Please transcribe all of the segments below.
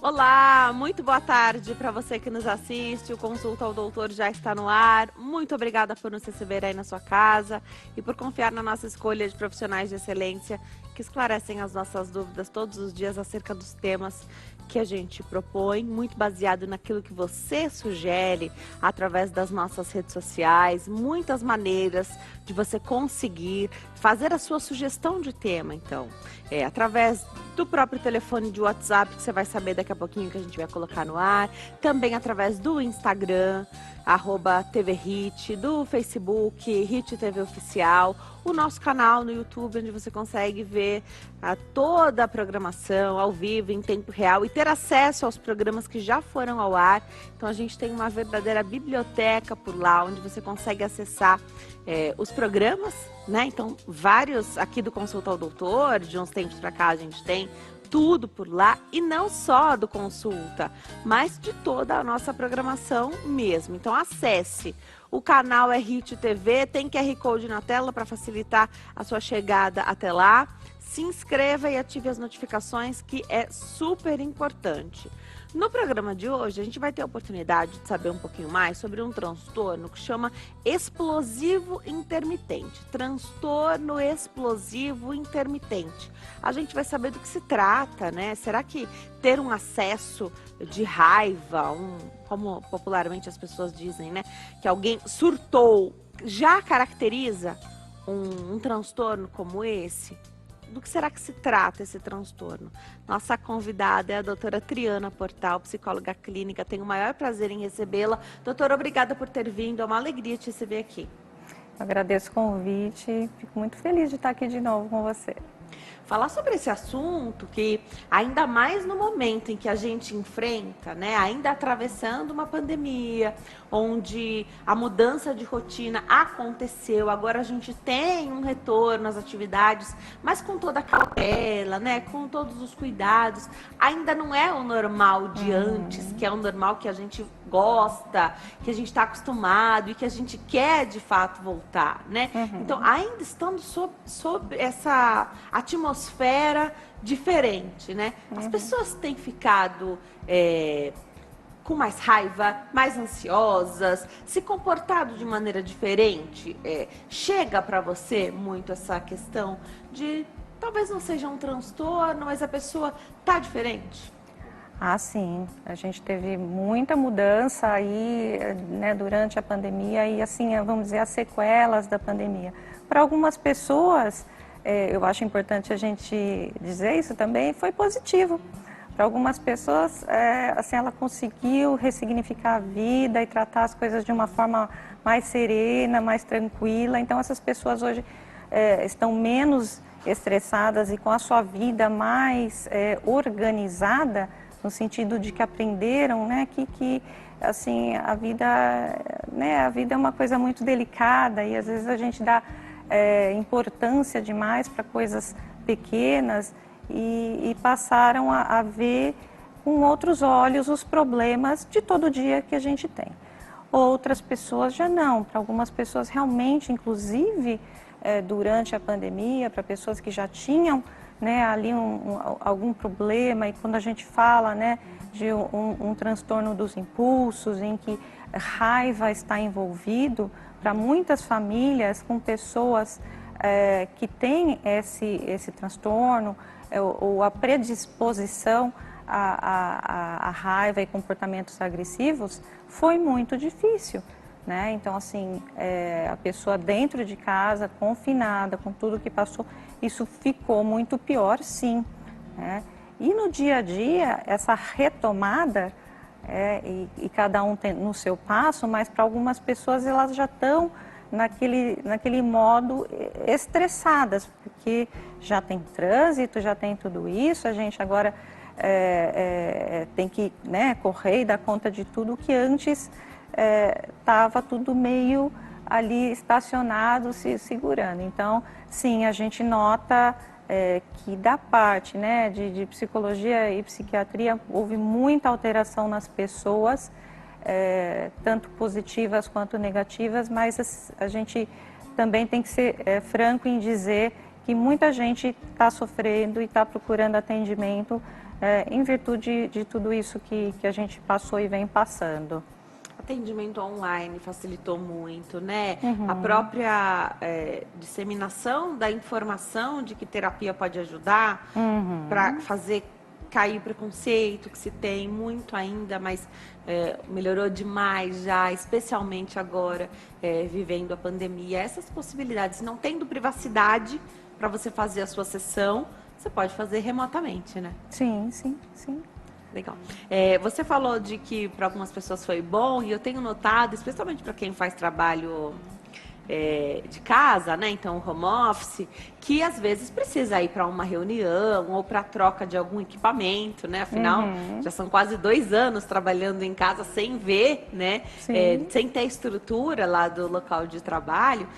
Olá, muito boa tarde para você que nos assiste. O Consulta ao Doutor já está no ar. Muito obrigada por nos receber aí na sua casa e por confiar na nossa escolha de profissionais de excelência que esclarecem as nossas dúvidas todos os dias acerca dos temas que a gente propõe, muito baseado naquilo que você sugere através das nossas redes sociais, muitas maneiras de você conseguir fazer a sua sugestão de tema, então, através do próprio telefone de WhatsApp, que você vai saber daqui a pouquinho que a gente vai colocar no ar, também através do Instagram, @TVHit, do Facebook, Hit TV Oficial, o nosso canal no YouTube, onde você consegue ver toda a programação ao vivo, em tempo real, e ter acesso aos programas que já foram ao ar. Então a gente tem uma verdadeira biblioteca por lá, onde você consegue acessar os programas, né? Então, vários aqui do Consulta ao Doutor, de uns tempos para cá a gente tem tudo por lá, e não só do Consulta, mas de toda a nossa programação mesmo. Então acesse, o canal é Hit TV, tem QR Code na tela para facilitar a sua chegada até lá. Se inscreva e ative as notificações, que é super importante. No programa de hoje, a gente vai ter a oportunidade de saber um pouquinho mais sobre um transtorno que chama explosivo intermitente. Transtorno explosivo intermitente. A gente vai saber do que se trata, né? Será que ter um acesso de raiva, como popularmente as pessoas dizem, né? Que alguém surtou, já caracteriza um transtorno como esse? Do que será que se trata esse transtorno? Nossa convidada é a doutora Triana Portal, psicóloga clínica. Tenho o maior prazer em recebê-la. Doutora, obrigada por ter vindo. É uma alegria te receber aqui. Agradeço o convite. Fico muito feliz de estar aqui de novo com você. Falar sobre esse assunto que, ainda mais no momento em que a gente enfrenta, né, ainda atravessando uma pandemia, onde a mudança de rotina aconteceu, agora a gente tem um retorno às atividades, mas com toda a cautela, né, com todos os cuidados, ainda não é o normal de antes, que é o normal que a gente gosta, que a gente está acostumado e que a gente quer de fato voltar, né? Então, ainda estando sob essa atmosfera diferente, né? As pessoas têm ficado com mais raiva, mais ansiosas, se comportado de maneira diferente. Chega para você muito essa questão de talvez não seja um transtorno, mas a pessoa tá diferente? Ah, sim. A gente teve muita mudança aí, né, durante a pandemia e, assim, vamos dizer, as sequelas da pandemia. Para algumas pessoas, eu acho importante a gente dizer isso também, foi positivo. Para algumas pessoas, assim, ela conseguiu ressignificar a vida e tratar as coisas de uma forma mais serena, mais tranquila. Então, essas pessoas hoje estão menos estressadas e com a sua vida mais organizada, no sentido de que aprenderam, né, que assim, a vida é uma coisa muito delicada e às vezes a gente dá importância demais para coisas pequenas e passaram a ver com outros olhos os problemas de todo dia que a gente tem. Outras pessoas já não, para algumas pessoas realmente, inclusive durante a pandemia, para pessoas que já tinham, né, ali algum problema, e quando a gente fala, né, de um transtorno dos impulsos, em que raiva está envolvido, para muitas famílias com pessoas que têm esse transtorno, ou a predisposição à raiva e comportamentos agressivos, foi muito difícil. Né? Então, assim, a pessoa dentro de casa, confinada, com tudo que passou, isso ficou muito pior, sim. Né? E no dia a dia, essa retomada, e cada um tem no seu passo, mas para algumas pessoas elas já estão naquele modo estressadas, porque já tem trânsito, já tem tudo isso, a gente agora tem que, né, correr e dar conta de tudo que antes estava tudo meio ali estacionado, se segurando. Então, sim, a gente nota que da parte, né, de psicologia e psiquiatria houve muita alteração nas pessoas, tanto positivas quanto negativas, mas a gente também tem que ser franco em dizer que muita gente está sofrendo e está procurando atendimento em virtude de tudo isso que a gente passou e vem passando. Atendimento online facilitou muito, né? A própria disseminação da informação de que terapia pode ajudar para fazer cair o preconceito que se tem muito ainda, mas melhorou demais já, especialmente agora, vivendo a pandemia. Essas possibilidades, não tendo privacidade para você fazer a sua sessão, você pode fazer remotamente, né? Sim, sim, sim. Legal. Você falou de que para algumas pessoas foi bom, e eu tenho notado, especialmente para quem faz trabalho de casa, né? Então, home office, que às vezes precisa ir para uma reunião ou para troca de algum equipamento, né? Afinal, já são quase 2 anos trabalhando em casa sem ver, né? Sem ter estrutura lá do local de trabalho.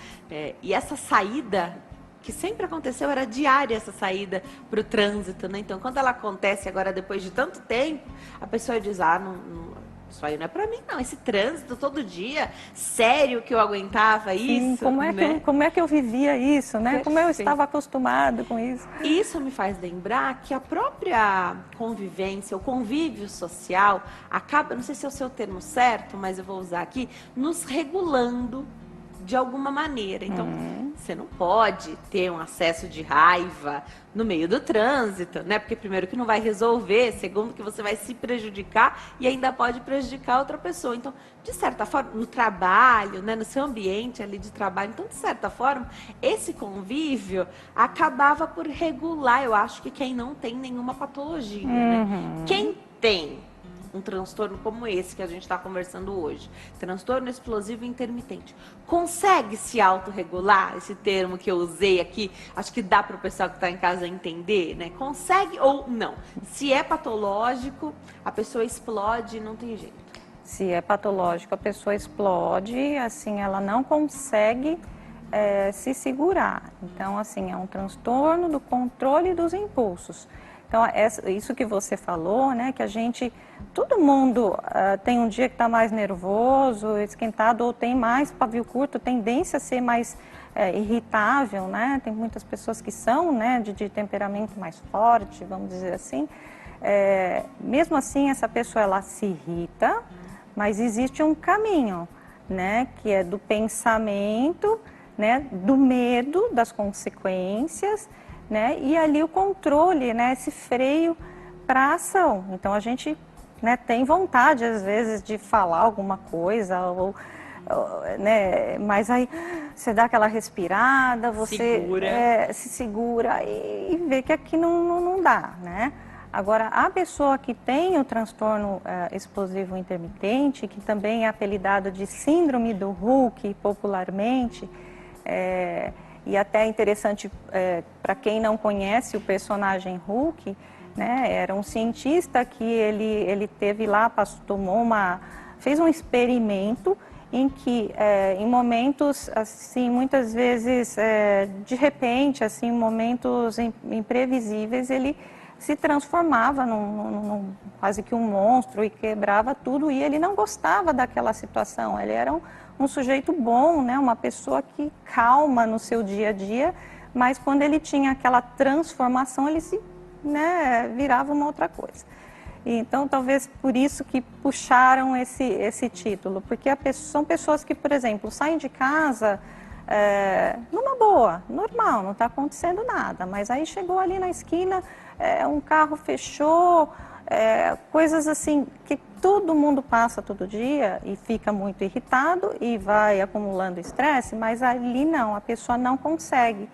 E essa saída que sempre aconteceu, era diária essa saída para o trânsito, né? Então, quando ela acontece agora, depois de tanto tempo, a pessoa diz, isso aí não é para mim, não. Esse trânsito todo dia, sério que eu aguentava Sim, isso, como é que eu vivia isso, né? Perfeito. Como eu estava acostumado com isso. Isso me faz lembrar que a própria convivência, o convívio social, acaba, não sei se é o seu termo certo, mas eu vou usar aqui, nos regulando de alguma maneira. Então, você não pode ter um acesso de raiva no meio do trânsito, né? Porque primeiro que não vai resolver, segundo que você vai se prejudicar e ainda pode prejudicar outra pessoa. Então, de certa forma, no trabalho, né, no seu ambiente ali de trabalho, então, de certa forma, esse convívio acabava por regular, eu acho que quem não tem nenhuma patologia, né? Quem tem um transtorno como esse que a gente está conversando hoje, transtorno explosivo intermitente, consegue se autorregular? Esse termo que eu usei aqui, acho que dá para o pessoal que está em casa entender, né? Consegue ou não? Se é patológico, a pessoa explode e não tem jeito. Se é patológico, a pessoa explode, assim, ela não consegue se segurar. Então, assim, é um transtorno do controle dos impulsos. Então, isso que você falou, né, que todo mundo tem um dia que está mais nervoso, esquentado, ou tem mais pavio curto, tendência a ser mais irritável, né? Tem muitas pessoas que são, né, de temperamento mais forte, vamos dizer assim. Mesmo assim, essa pessoa, ela se irrita, mas existe um caminho, né, que é do pensamento, né, do medo das consequências, né, e ali o controle, né, esse freio para a ação. Então a gente, né, tem vontade às vezes de falar alguma coisa, né, mas aí você dá aquela respirada, você se segura e vê que aqui não dá, né? Agora, a pessoa que tem o transtorno explosivo intermitente, que também é apelidado de síndrome do Hulk popularmente, e até interessante para quem não conhece o personagem Hulk, né, era um cientista que ele teve lá, fez um experimento em que em momentos assim, muitas vezes de repente, assim, momentos imprevisíveis, ele se transformava num quase que um monstro e quebrava tudo, e ele não gostava daquela situação. Ele era um sujeito bom, né? Uma pessoa que calma no seu dia a dia, mas quando ele tinha aquela transformação, ele virava uma outra coisa. Então, talvez por isso que puxaram esse título, porque são pessoas que, por exemplo, saem de casa numa boa, normal, não está acontecendo nada, mas aí chegou ali na esquina, um carro fechou, coisas assim que todo mundo passa todo dia e fica muito irritado e vai acumulando estresse, mas ali não, a pessoa não consegue.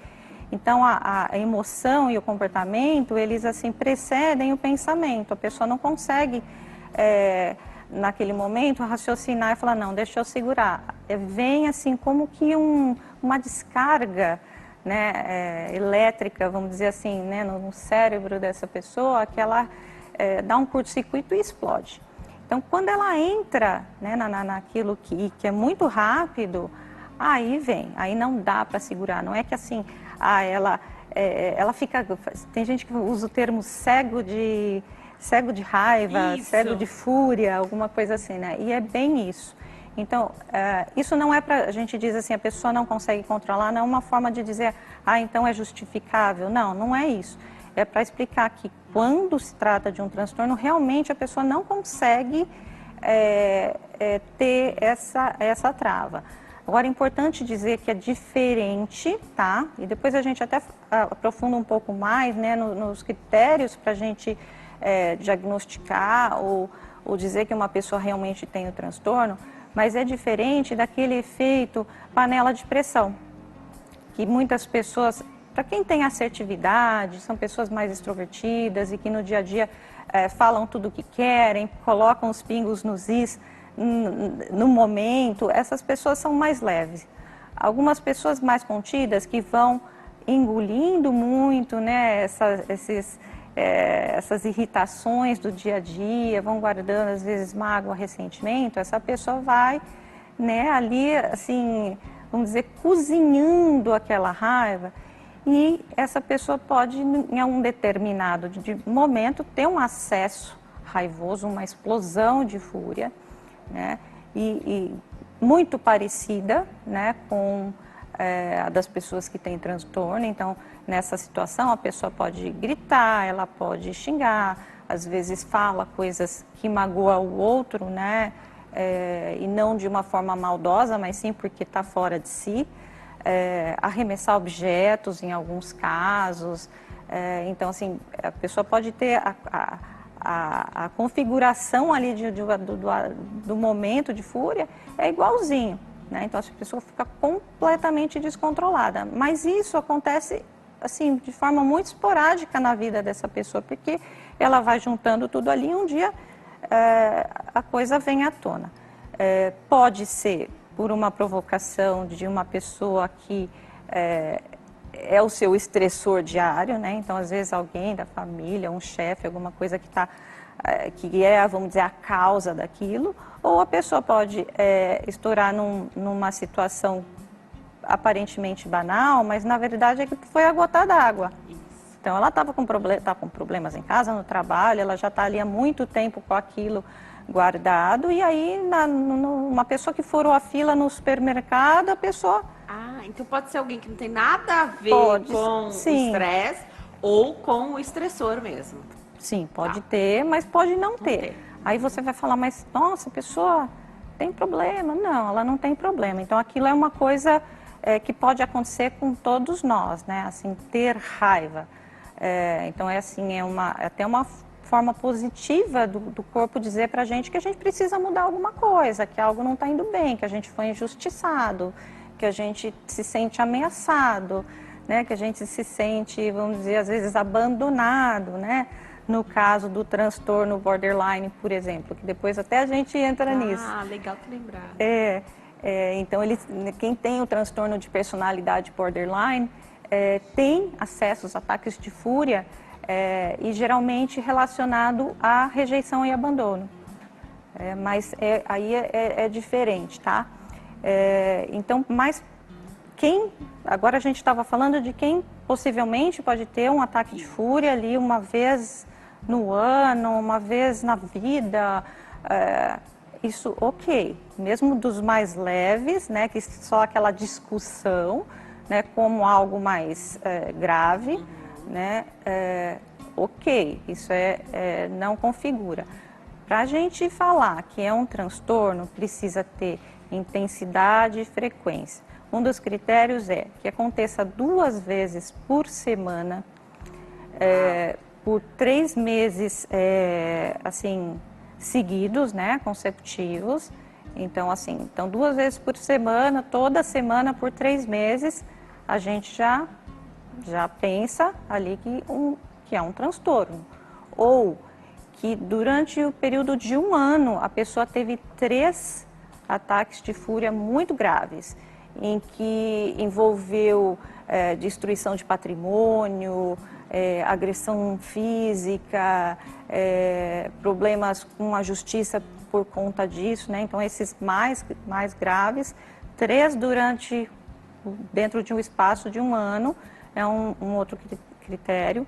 Então, a emoção e o comportamento, eles assim precedem o pensamento. A pessoa não consegue, naquele momento, raciocinar e falar, não, deixa eu segurar. Vem assim como que uma descarga, né, elétrica, vamos dizer assim, né, no cérebro dessa pessoa, que ela dá um curto-circuito e explode. Então, quando ela entra, né, naquilo que é muito rápido, aí não dá para segurar. Não é que assim, ela fica, tem gente que usa o termo cego de raiva, cego de fúria, alguma coisa assim, né? E é bem isso. Então, isso não é para, a gente diz assim, a pessoa não consegue controlar, não é uma forma de dizer, então é justificável. Não, não é isso. É para explicar que quando se trata de um transtorno, realmente a pessoa não consegue ter essa trava. Agora, é importante dizer que é diferente, tá? E depois a gente até aprofunda um pouco mais, né, nos critérios para a gente diagnosticar ou dizer que uma pessoa realmente tem o transtorno, mas é diferente daquele efeito panela de pressão, que muitas pessoas, para quem tem assertividade, são pessoas mais extrovertidas e que no dia a dia falam tudo o que querem, colocam os pingos nos is no momento, essas pessoas são mais leves. Algumas pessoas mais contidas que vão engolindo muito, né, essas irritações do dia a dia, vão guardando às vezes mágoa, ressentimento, essa pessoa vai, né, ali assim, vamos dizer, cozinhando aquela raiva, e essa pessoa pode, em um determinado momento, ter um acesso raivoso, uma explosão de fúria, né, e muito parecida, né, com a das pessoas que têm transtorno. Então, nessa situação, a pessoa pode gritar, ela pode xingar, às vezes fala coisas que magoam o outro, né, e não de uma forma maldosa, mas sim porque está fora de si, arremessar objetos em alguns casos. Então, assim, a pessoa pode ter a configuração ali do momento de fúria é igualzinho, né? Então, a pessoa fica completamente descontrolada. Mas isso acontece, assim, de forma muito esporádica na vida dessa pessoa, porque ela vai juntando tudo ali e um dia a coisa vem à tona. Pode ser por uma provocação de uma pessoa que é o seu estressor diário, né? Então, às vezes, alguém da família, um chefe, alguma coisa que é, vamos dizer, a causa daquilo, ou a pessoa pode estourar numa situação aparentemente banal, mas na verdade é que foi a gota d'água. Então, ela estava com problemas em casa, no trabalho, ela já está ali há muito tempo com aquilo guardado, e aí uma pessoa que furou a fila no supermercado, a pessoa... Então pode ser alguém que não tem nada a ver com o estresse ou com o estressor mesmo. Sim, pode ter, mas pode não ter. Aí você vai falar, mas nossa, a pessoa tem problema. Não, ela não tem problema. Então aquilo é uma coisa que pode acontecer com todos nós, né? Assim, ter raiva. Então é assim, até uma forma positiva do corpo dizer pra gente que a gente precisa mudar alguma coisa, que algo não está indo bem, que a gente foi injustiçado, que a gente se sente ameaçado, né? Que a gente se sente, vamos dizer, às vezes abandonado, né? No caso do transtorno borderline, por exemplo, que depois até a gente entra nisso. Legal que lembrar. Então, quem tem o transtorno de personalidade borderline tem acesso aos ataques de fúria e geralmente relacionado à rejeição e abandono. Mas aí é diferente, tá? Então, mas agora a gente estava falando de quem possivelmente pode ter um ataque de fúria ali uma vez no ano, uma vez na vida, isso ok, mesmo dos mais leves, né, que só aquela discussão, né, como algo mais grave, né, ok, isso não configura. Para a gente falar que é um transtorno, precisa ter intensidade e frequência. Um dos critérios é que aconteça 2 vezes por semana, por 3 meses, assim, seguidos, né, consecutivos. Então, assim, 2 vezes por semana, toda semana por 3 meses, a gente já pensa ali que é um transtorno. Ou que durante o período de 1 ano, a pessoa teve 3 ataques de fúria muito graves, em que envolveu destruição de patrimônio, agressão física, problemas com a justiça por conta disso, né? Então, esses mais graves, 3 dentro de um espaço de 1 ano, é um outro critério.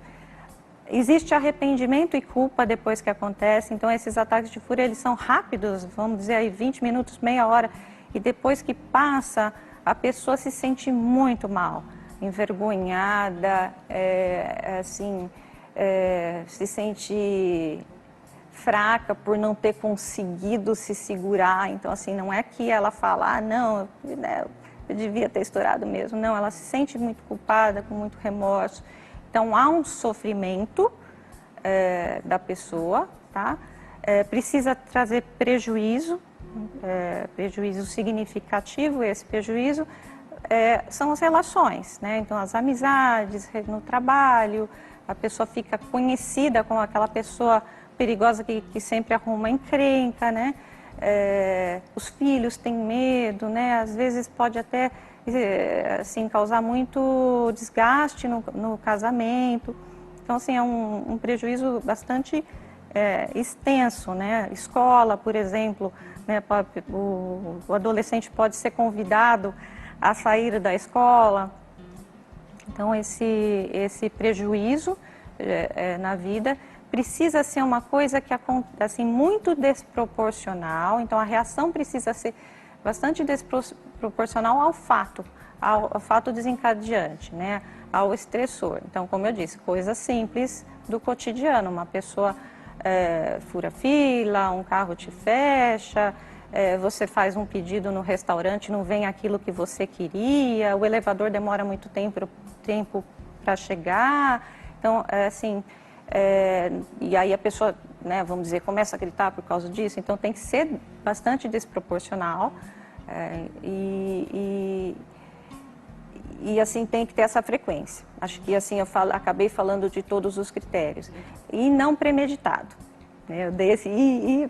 Existe arrependimento e culpa depois que acontece, então esses ataques de fúria, eles são rápidos, vamos dizer aí 20 minutos, meia hora, e depois que passa, a pessoa se sente muito mal, envergonhada, assim, se sente fraca por não ter conseguido se segurar. Então, assim, não é que ela fala, ah, não, né, eu devia ter estourado mesmo. Não, ela se sente muito culpada, com muito remorso. Então, há um sofrimento da pessoa, tá? Precisa trazer prejuízo, prejuízo significativo. Esse prejuízo são as relações, né? Então, as amizades, no trabalho, a pessoa fica conhecida como aquela pessoa perigosa que sempre arruma encrenca, né? Os filhos têm medo, né? Às vezes pode até assim, causar muito desgaste no casamento. Então, assim, é um prejuízo bastante extenso, né? Escola, por exemplo, né? O adolescente pode ser convidado a sair da escola. Então, esse prejuízo na vida precisa ser uma coisa que assim, muito desproporcional. Então, a reação precisa ser bastante desproporcional ao fato desencadeante, né? Ao estressor. Então, como eu disse, coisas simples do cotidiano. Uma pessoa fura fila, um carro te fecha, você faz um pedido no restaurante, não vem aquilo que você queria, o elevador demora muito tempo para chegar. Então, assim, e aí a pessoa, né, vamos dizer, começa a gritar por causa disso. Então, tem que ser bastante desproporcional e assim, tem que ter essa frequência. Acho que assim, acabei falando de todos os critérios. E não premeditado. Né? Eu dei esse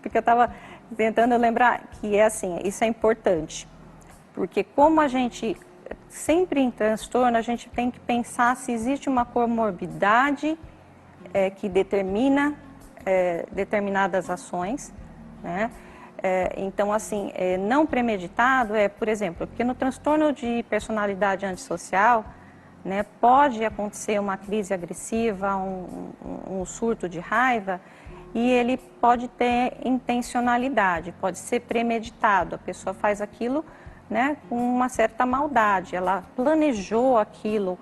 porque eu estava tentando lembrar que assim, isso é importante. Porque como a gente, sempre em transtorno, a gente tem que pensar se existe uma comorbidade que determina determinadas ações, né? Então, assim, não premeditado por exemplo, porque no transtorno de personalidade antissocial, né, pode acontecer uma crise agressiva, um surto de raiva, e ele pode ter intencionalidade, pode ser premeditado. A pessoa faz aquilo, né, com uma certa maldade, ela planejou aquilo.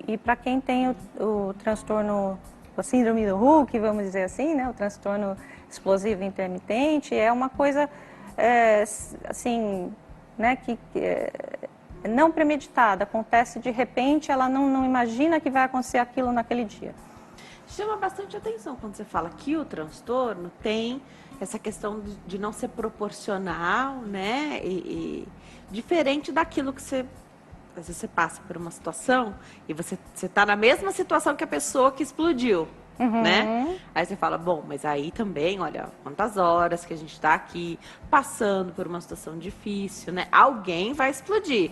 E para quem tem o transtorno, a síndrome do Hulk, vamos dizer assim, né, o transtorno explosivo intermitente, é uma coisa assim, né, que não premeditada, acontece de repente, ela não imagina que vai acontecer aquilo naquele dia. Chama bastante atenção quando você fala que o transtorno tem essa questão de não ser proporcional, né, e diferente daquilo que você... Às vezes você passa por uma situação e você está na mesma situação que a pessoa que explodiu, né? Aí você fala, bom, mas aí também, olha, quantas horas que a gente está aqui passando por uma situação difícil, né? Alguém vai explodir,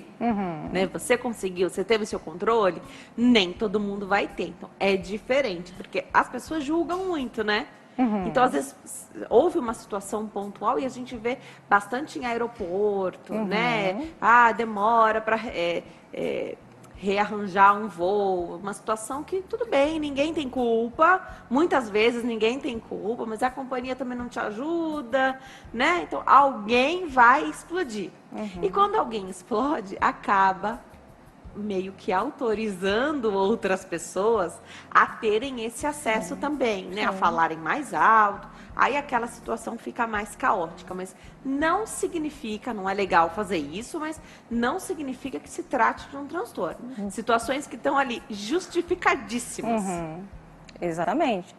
né? Você conseguiu, você teve seu controle? Nem todo mundo vai ter. Então, é diferente, porque as pessoas julgam muito, né? Então, às vezes, houve uma situação pontual e a gente vê bastante em aeroporto, né? Ah, demora para rearranjar um voo, uma situação que, tudo bem, ninguém tem culpa, muitas vezes ninguém tem culpa, mas a companhia também não te ajuda, né? Então, alguém vai explodir. E quando alguém explode, acaba meio que autorizando outras pessoas a terem esse acesso também, né? A falarem mais alto. Aí aquela situação fica mais caótica, mas não significa, não é legal fazer isso, mas não significa que se trate de um transtorno. Situações que estão ali justificadíssimas. Exatamente.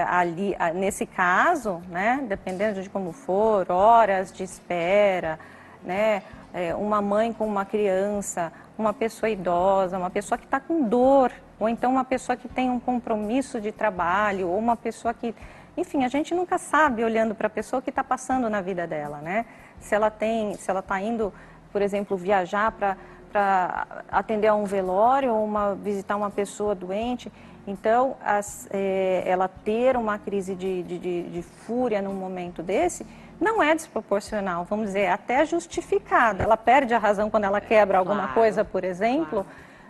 Ali, nesse caso, né, dependendo de como for, horas de espera, né, uma mãe com uma criança, uma pessoa idosa, uma pessoa que está com dor, ou então uma pessoa que tem um compromisso de trabalho, ou uma pessoa que... Enfim, a gente nunca sabe, olhando para a pessoa, o que está passando na vida dela, né? Se ela está indo, por exemplo, viajar para atender a um velório ou visitar uma pessoa doente. Então, ela ter uma crise de fúria num momento desse não é desproporcional, vamos dizer, até justificada. Ela perde a razão quando ela quebra alguma coisa, por exemplo,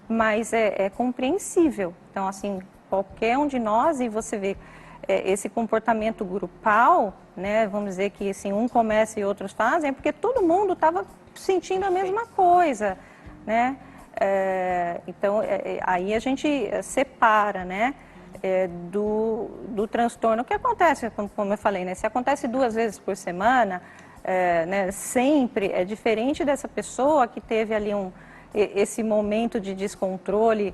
mas é compreensível. Então, assim, qualquer um de nós, e você vê esse comportamento grupal, né, vamos dizer que assim, um começa e outros fazem, é porque todo mundo estava sentindo a mesma coisa, né? Então, aí a gente separa, né, do transtorno. O que acontece, como eu falei, né, se acontece 2 vezes por semana, né, sempre é diferente dessa pessoa que teve ali esse momento de descontrole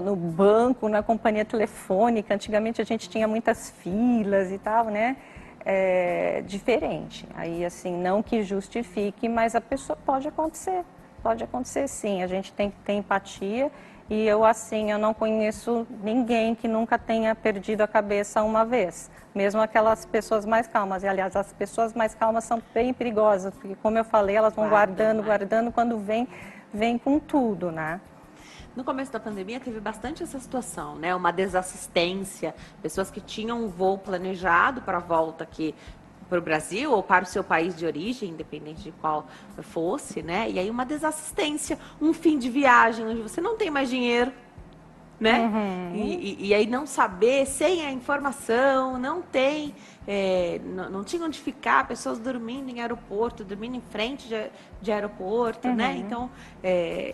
no banco, na companhia telefônica. Antigamente a gente tinha muitas filas e tal, né? Diferente. Aí, assim, não que justifique, mas a pessoa pode acontecer sim. A gente tem que ter empatia e eu, assim, eu não conheço ninguém que nunca tenha perdido a cabeça uma vez, mesmo aquelas pessoas mais calmas. E, aliás, as pessoas mais calmas são bem perigosas, porque, como eu falei, elas vão guardando, quando vem com tudo, né? No começo da pandemia teve bastante essa situação, né? Uma desassistência, pessoas que tinham um voo planejado para a volta aqui para o Brasil ou para o seu país de origem, independente de qual fosse, né? E aí uma desassistência, um fim de viagem onde você não tem mais dinheiro, né? E aí não saber, sem a informação, não tem, não tinha onde ficar, pessoas dormindo em aeroporto, dormindo em frente de aeroporto, né? Então,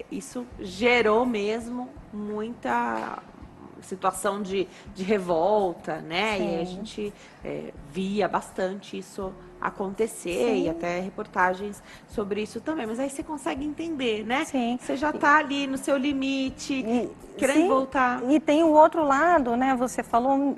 isso gerou mesmo muita situação de revolta, né? Sim. E aí a gente via bastante isso acontecer. Sim. E até reportagens sobre isso também. Mas aí você consegue entender, né? Sim. Você já está ali no seu limite, querendo sim, voltar. E tem o outro lado, né? Você falou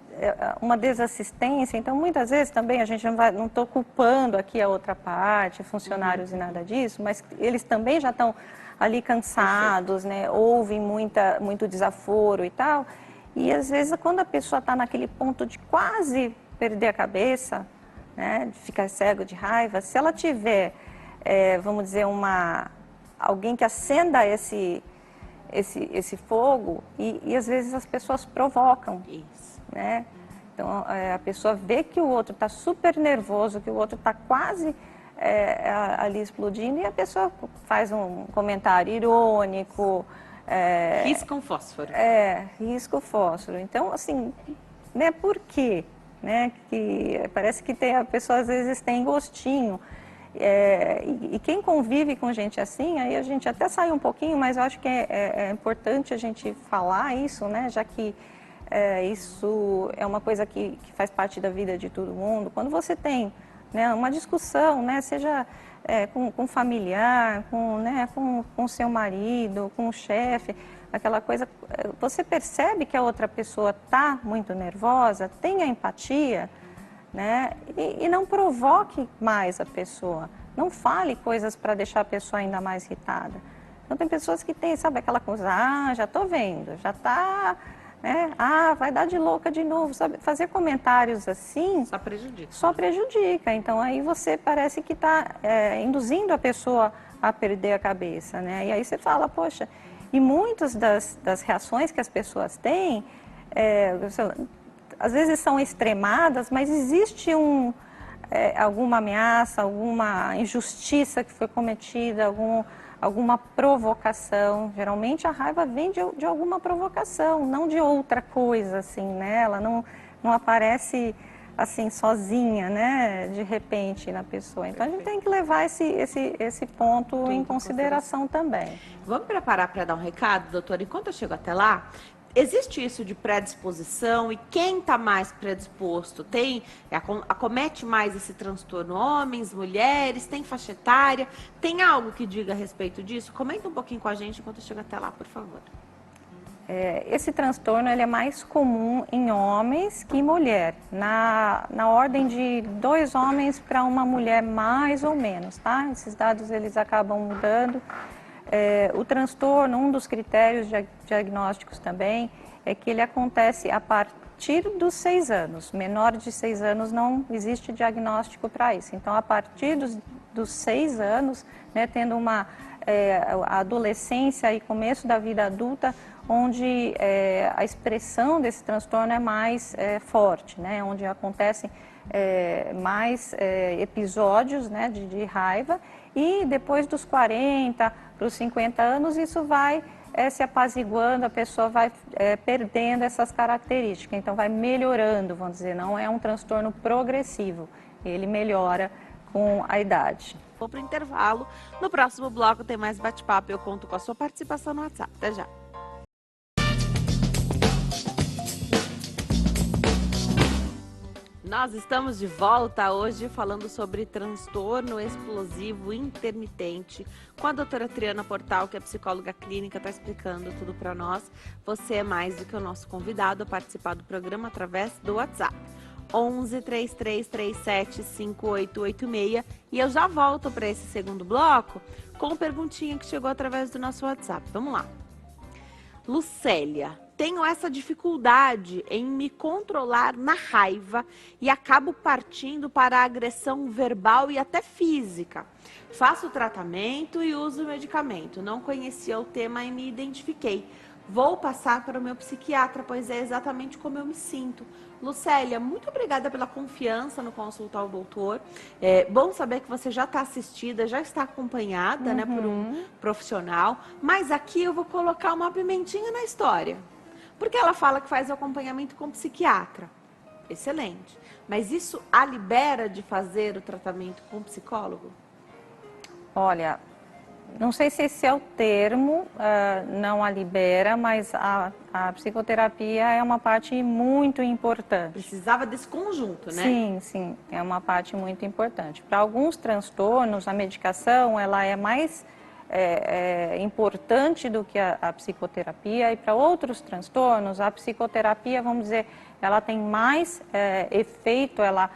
uma desassistência, então muitas vezes também a gente não estou culpando aqui a outra parte, funcionários e nada disso, mas eles também já estão ali cansados, né? Ouvem muito desaforo e tal. E às vezes quando a pessoa está naquele ponto de quase perder a cabeça, né? De ficar cego de raiva, se ela tiver, vamos dizer, alguém que acenda esse fogo, e às vezes as pessoas provocam, Isso. né? Então a pessoa vê que o outro está super nervoso, que o outro está quase ali explodindo, e a pessoa faz um comentário irônico. Risca um fósforo. Risca o fósforo. Então, assim, né, por quê? Né? Que parece que a pessoa às vezes tem gostinho. E quem convive com gente assim, aí a gente até sai um pouquinho, mas eu acho que é importante a gente falar isso, né? Já que isso é uma coisa que faz parte da vida de todo mundo. Quando você tem, né, uma discussão, né, seja com familiar, com seu marido, com o chefe, aquela coisa, você percebe que a outra pessoa está muito nervosa, tenha empatia, né? E não provoque mais a pessoa. Não fale coisas para deixar a pessoa ainda mais irritada. Então tem pessoas que têm, sabe, aquela coisa, já estou vendo, já está, né? Vai dar de louca de novo, sabe? Fazer comentários assim... Só prejudica. Só prejudica. Então aí você parece que está induzindo a pessoa a perder a cabeça, né? E aí você fala, poxa, e muitas das reações que as pessoas têm, às vezes são extremadas, mas existe alguma ameaça, alguma injustiça que foi cometida, alguma provocação. Geralmente a raiva vem de alguma provocação, não de outra coisa, assim, né? Ela não aparece assim sozinha, né? De repente na pessoa. Então a gente tem que levar esse ponto em consideração também. Vamos preparar para dar um recado, doutora? Enquanto eu chego até lá, existe isso de predisposição, e quem está mais predisposto acomete mais esse transtorno? Homens, mulheres, tem faixa etária? Tem algo que diga a respeito disso? Comenta um pouquinho com a gente enquanto eu chego até lá, por favor. Esse transtorno ele é mais comum em homens que em mulher, na ordem de 2 homens para uma mulher, mais ou menos, tá? Esses dados eles acabam mudando. O transtorno, um dos critérios diagnósticos também, é que ele acontece a partir dos 6 anos. Menor de 6 anos não existe diagnóstico para isso. Então, a partir dos 6 anos, né, tendo a adolescência e começo da vida adulta, onde a expressão desse transtorno é mais forte, né, onde acontecem mais episódios, né, de raiva, e depois dos 40 para os 50 anos, isso vai se apaziguando, a pessoa vai perdendo essas características, então vai melhorando, vamos dizer, não é um transtorno progressivo, ele melhora com a idade. Vou para o intervalo. No próximo bloco tem mais bate-papo e eu conto com a sua participação no WhatsApp. Até já. Nós estamos de volta hoje falando sobre transtorno explosivo intermitente com a doutora Triana Portal, que é psicóloga clínica, está explicando tudo para nós. Você é mais do que o nosso convidado a participar do programa através do WhatsApp. 11 3337 5886 e eu já volto para esse segundo bloco com perguntinha que chegou através do nosso WhatsApp. Vamos lá. Lucélia, tenho essa dificuldade em me controlar na raiva e acabo partindo para a agressão verbal e até física. Faço tratamento e uso medicamento. Não conhecia o tema e me identifiquei. Vou passar para o meu psiquiatra, pois é exatamente como eu me sinto. Lucélia, muito obrigada pela confiança no consultar o doutor. É bom saber que você já está assistida, já está acompanhada, né, por um profissional. Mas aqui eu vou colocar uma pimentinha na história. Porque ela fala que faz o acompanhamento com psiquiatra. Excelente. Mas isso a libera de fazer o tratamento com psicólogo? Olha, não sei se esse é o termo, não a libera, mas a psicoterapia é uma parte muito importante. Precisava desse conjunto, né? Sim, sim, é uma parte muito importante. Para alguns transtornos, a medicação ela é mais importante do que a psicoterapia, e para outros transtornos, a psicoterapia, vamos dizer, ela tem mais efeito, ela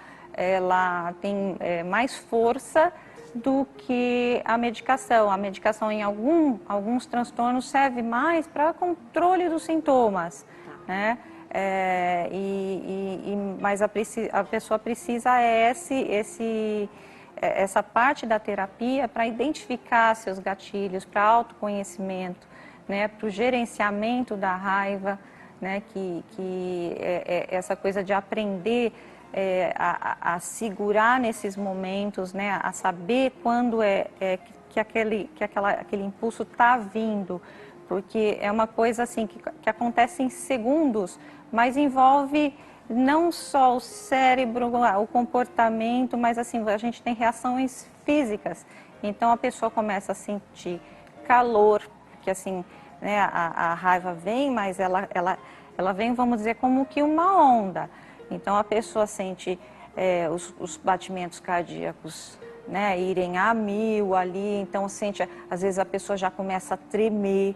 tem mais força do que a medicação. A medicação em alguns transtornos serve mais para controle dos sintomas, né? Mas a pessoa precisa essa parte da terapia para identificar seus gatilhos, para autoconhecimento, né? Para o gerenciamento da raiva, né? Essa coisa de aprender a segurar nesses momentos, né? A saber quando que aquele impulso está vindo, porque é uma coisa assim que acontece em segundos, mas envolve não só o cérebro, o comportamento, mas assim, a gente tem reações físicas. Então a pessoa começa a sentir calor, porque assim, né, a raiva vem, mas ela vem, vamos dizer, como que uma onda. Então a pessoa sente os batimentos cardíacos, né, irem a 1000 ali, então sente, às vezes a pessoa já começa a tremer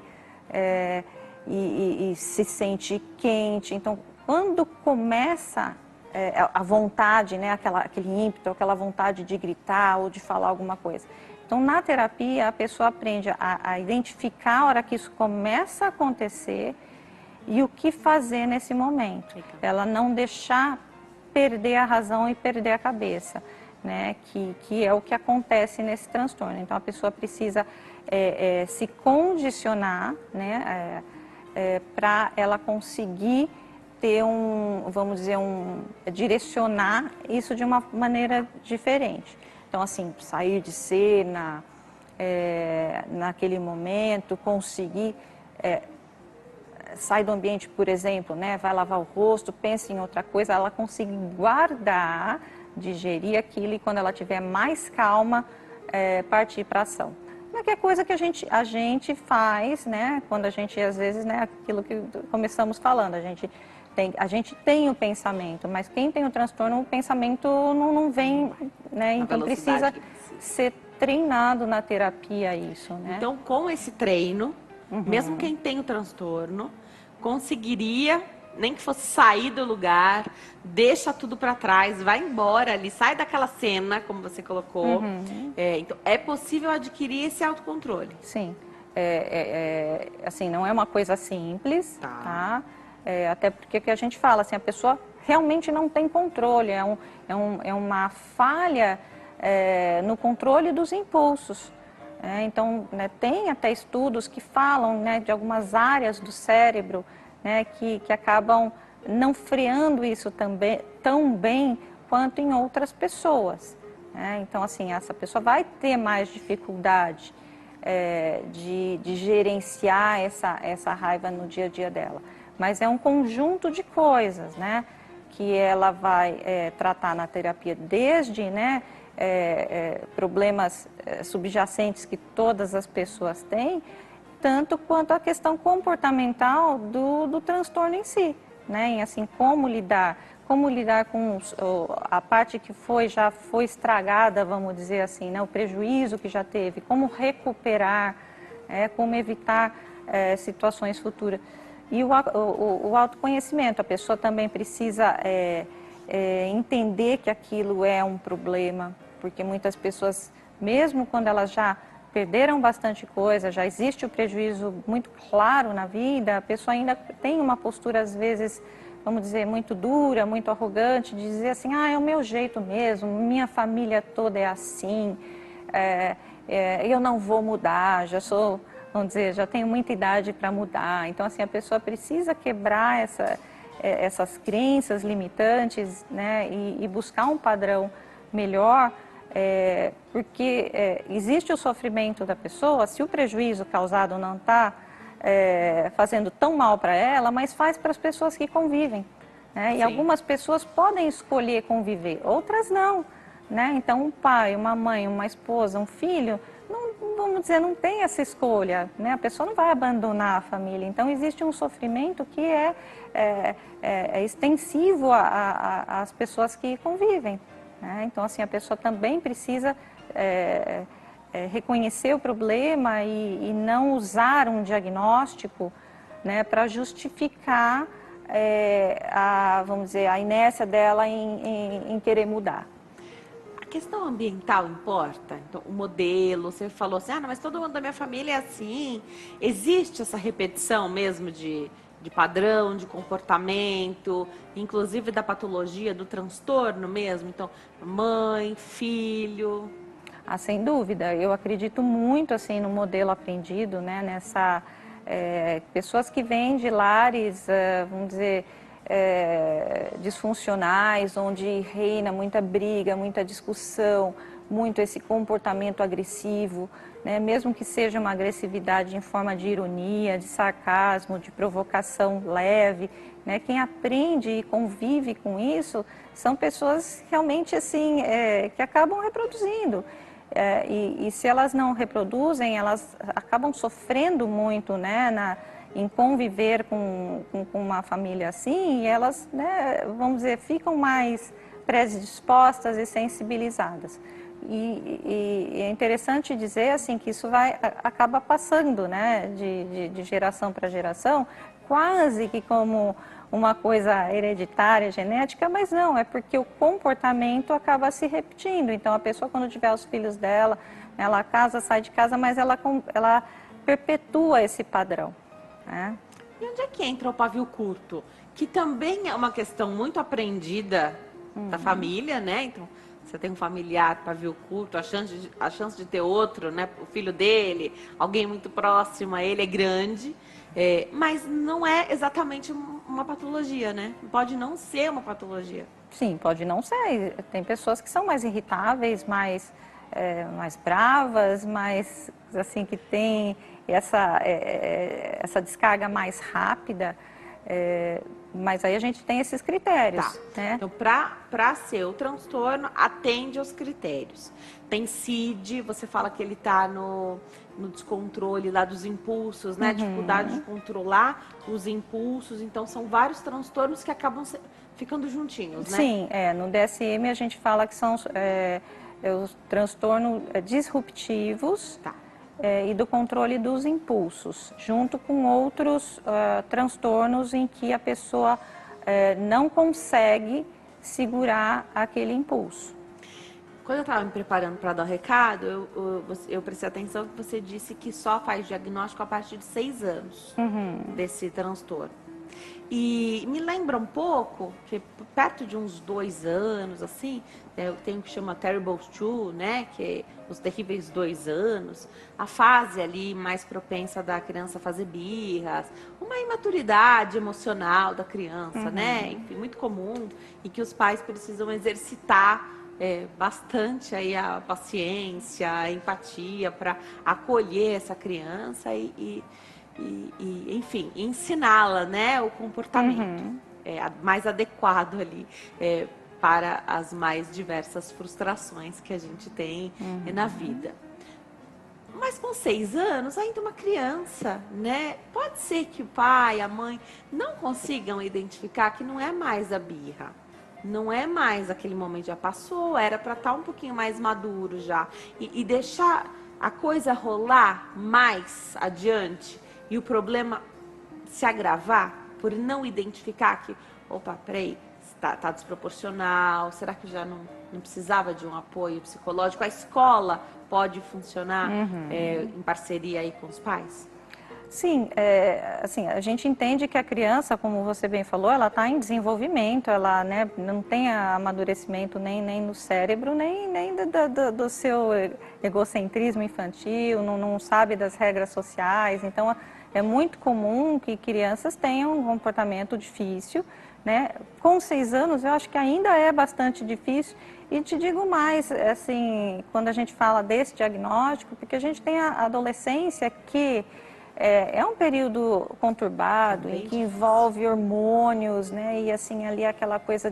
e se sente quente. Então quando começa a vontade, né, aquele ímpeto, aquela vontade de gritar ou de falar alguma coisa. Então na terapia a pessoa aprende a identificar a hora que isso começa a acontecer e o que fazer nesse momento. Ela não deixar perder a razão e perder a cabeça, né? Que é o que acontece nesse transtorno. Então a pessoa precisa se condicionar, né? Para ela conseguir ter vamos dizer, direcionar isso de uma maneira diferente. Então assim, sair de cena, naquele momento, conseguir... sai do ambiente, por exemplo, né, vai lavar o rosto, pensa em outra coisa, ela consegue guardar, digerir aquilo e quando ela estiver mais calma, partir para a ação. Não é coisa que a gente faz, né, quando a gente, às vezes, né, aquilo que começamos falando, a gente tem o pensamento, mas quem tem o transtorno, o pensamento não vem, né, então precisa ser treinado na terapia isso, né. Então, com esse treino, mesmo quem tem o transtorno, conseguiria, nem que fosse sair do lugar, deixa tudo para trás, vai embora ali, sai daquela cena, como você colocou. Então, é possível adquirir esse autocontrole? Sim. Assim, não é uma coisa simples, tá? Até porque que a gente fala, assim, a pessoa realmente não tem controle, é uma falha no controle dos impulsos. Então, né, tem até estudos que falam, né, de algumas áreas do cérebro, né, que acabam não freando isso também, tão bem quanto em outras pessoas. Né? Então, assim, essa pessoa vai ter mais dificuldade de gerenciar essa raiva no dia a dia dela. Mas é um conjunto de coisas, né? que ela vai tratar na terapia desde, né, problemas subjacentes que todas as pessoas têm, tanto quanto a questão comportamental do transtorno em si, né? E assim, como lidar com a parte que já foi estragada, vamos dizer assim, né? O prejuízo que já teve, como recuperar, como evitar situações futuras. E o autoconhecimento, a pessoa também precisa entender que aquilo é um problema, porque muitas pessoas, mesmo quando elas já perderam bastante coisa, já existe o prejuízo muito claro na vida, a pessoa ainda tem uma postura, às vezes, vamos dizer, muito dura, muito arrogante, de dizer assim, é o meu jeito mesmo, minha família toda é assim, eu não vou mudar, já sou, vamos dizer, já tenho muita idade para mudar. Então, assim, a pessoa precisa quebrar essas crenças limitantes, né, e buscar um padrão melhor, porque existe o sofrimento da pessoa, se o prejuízo causado não está fazendo tão mal para ela, mas faz para as pessoas que convivem, né? E algumas pessoas podem escolher conviver, outras não, né? Então, um pai, uma mãe, uma esposa, um filho, não, vamos dizer, não tem essa escolha, né? A pessoa não vai abandonar a família. Então, existe um sofrimento que é extensivo às pessoas que convivem, né? Então, assim, a pessoa também precisa reconhecer o problema e não usar um diagnóstico, né, para justificar vamos dizer, a inércia dela em querer mudar. A questão ambiental importa? Então, o modelo, você falou assim, não, mas todo mundo da minha família é assim. Existe essa repetição mesmo de padrão, de comportamento, inclusive da patologia, do transtorno mesmo? Então, mãe, filho... Sem dúvida, eu acredito muito assim no modelo aprendido, né, pessoas que vêm de lares, vamos dizer, disfuncionais, onde reina muita briga, muita discussão, muito esse comportamento agressivo, né, mesmo que seja uma agressividade em forma de ironia, de sarcasmo, de provocação leve, né, quem aprende e convive com isso são pessoas realmente assim, que acabam reproduzindo. E se elas não reproduzem, elas acabam sofrendo muito, né, em conviver com uma família assim, e elas, né, vamos dizer, ficam mais predispostas e sensibilizadas. E é interessante dizer assim que isso acaba passando, né, de geração para geração, quase que como uma coisa hereditária, genética, mas não, é porque o comportamento acaba se repetindo. Então, a pessoa, quando tiver os filhos dela, ela casa, sai de casa, mas ela perpetua esse padrão, né? E onde é que entra o pavio curto? Que também é uma questão muito aprendida da família, né? Então, você tem um familiar pavio curto, a chance de ter outro, né? O filho dele, alguém muito próximo a ele é grande. Mas não é exatamente uma patologia, né? Pode não ser uma patologia. Sim, pode não ser. Tem pessoas que são mais irritáveis, mais bravas, mais assim que tem essa descarga mais rápida. Mas aí a gente tem esses critérios. Tá. Né? Então, para ser o transtorno, atende aos critérios. Tem CID, você fala que ele está no descontrole lá dos impulsos, né? Dificuldade de controlar os impulsos. Então, são vários transtornos que acabam ficando juntinhos, né? Sim, no DSM a gente fala que são os transtornos disruptivos. Tá. E do controle dos impulsos, junto com outros transtornos em que a pessoa não consegue segurar aquele impulso. Quando eu estava me preparando para dar o recado, eu prestei atenção que você disse que só faz diagnóstico a partir de 6 anos desse transtorno. E me lembra um pouco que perto de uns 2 anos, assim, tem o que chama Terrible 2, né? Que é os terríveis 2 anos, a fase ali mais propensa da criança a fazer birras, uma imaturidade emocional da criança, né? Enfim, muito comum, e que os pais precisam exercitar bastante aí a paciência, a empatia para acolher essa criança e enfim, ensiná-la, né, o comportamento. mais adequado ali para as mais diversas frustrações que a gente tem na vida. Mas com 6 anos, ainda uma criança, né? Pode ser que o pai, a mãe não consigam identificar que não é mais a birra. Não é mais aquele momento, já passou, era para estar um pouquinho mais maduro já. E deixar a coisa rolar mais adiante e o problema se agravar por não identificar que, opa, peraí, tá desproporcional, será que já não precisava de um apoio psicológico? A escola pode funcionar em parceria aí com os pais? Sim, assim, a gente entende que a criança, como você bem falou, ela está em desenvolvimento, ela, né, não tem amadurecimento nem no cérebro, nem do seu egocentrismo infantil, não sabe das regras sociais. Então, é muito comum que crianças tenham um comportamento difícil, né? Com 6 anos, eu acho que ainda é bastante difícil. E te digo mais, assim, quando a gente fala desse diagnóstico, porque a gente tem a adolescência que é um período conturbado, em que envolve hormônios, né? E assim, ali aquela coisa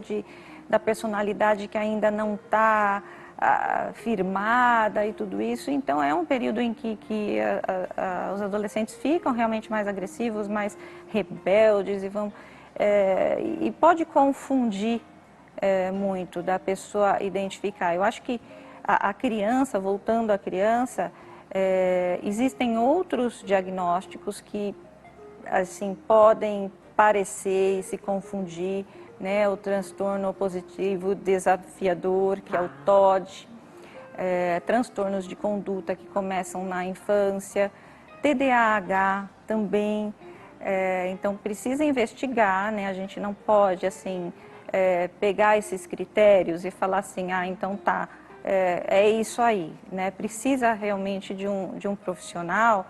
da personalidade que ainda não está firmada e tudo isso. Então, é um período em que os adolescentes ficam realmente mais agressivos, mais rebeldes e pode confundir muito da pessoa identificar. Eu acho que a criança, voltando à criança, existem outros diagnósticos que assim podem parecer e se confundir, né? O transtorno opositivo desafiador, que é o TOD, transtornos de conduta que começam na infância, TDAH também. Então precisa investigar, né? A gente não pode assim pegar esses critérios e falar assim, então tá. É isso aí, né? Precisa realmente de um profissional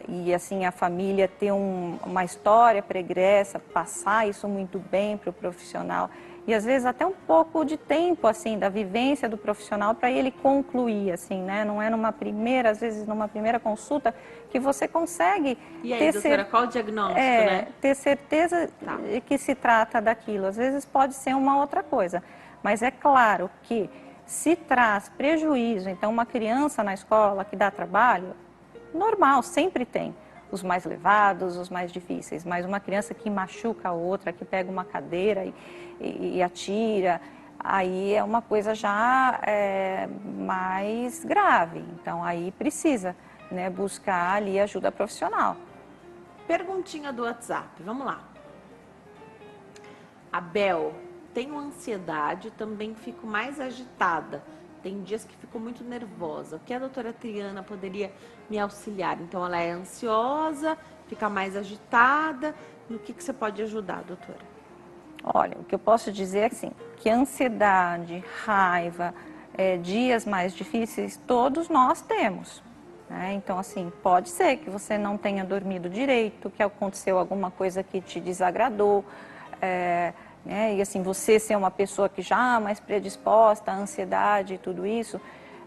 e assim a família ter uma história pregressa, passar isso muito bem para o profissional e às vezes até um pouco de tempo assim da vivência do profissional para ele concluir assim, né? Não é às vezes numa primeira consulta que você consegue e aí, doutora, qual o diagnóstico, né? Ter certeza de que se trata daquilo. Às vezes pode ser uma outra coisa, mas é claro que se traz prejuízo, então uma criança na escola que dá trabalho, normal, sempre tem os mais levados, os mais difíceis, mas uma criança que machuca a outra, que pega uma cadeira e atira, aí é uma coisa já mais grave, então aí precisa, né, buscar ali ajuda profissional. Perguntinha do WhatsApp, vamos lá. Abel, tenho ansiedade, também fico mais agitada. Tem dias que fico muito nervosa. O que a doutora Triana poderia me auxiliar? Então, ela é ansiosa, fica mais agitada. No que você pode ajudar, doutora? Olha, o que eu posso dizer é assim, que ansiedade, raiva, dias mais difíceis, todos nós temos. Né? Então, assim, pode ser que você não tenha dormido direito, que aconteceu alguma coisa que te desagradou, né? E assim, você ser uma pessoa que já mais predisposta à ansiedade e tudo isso,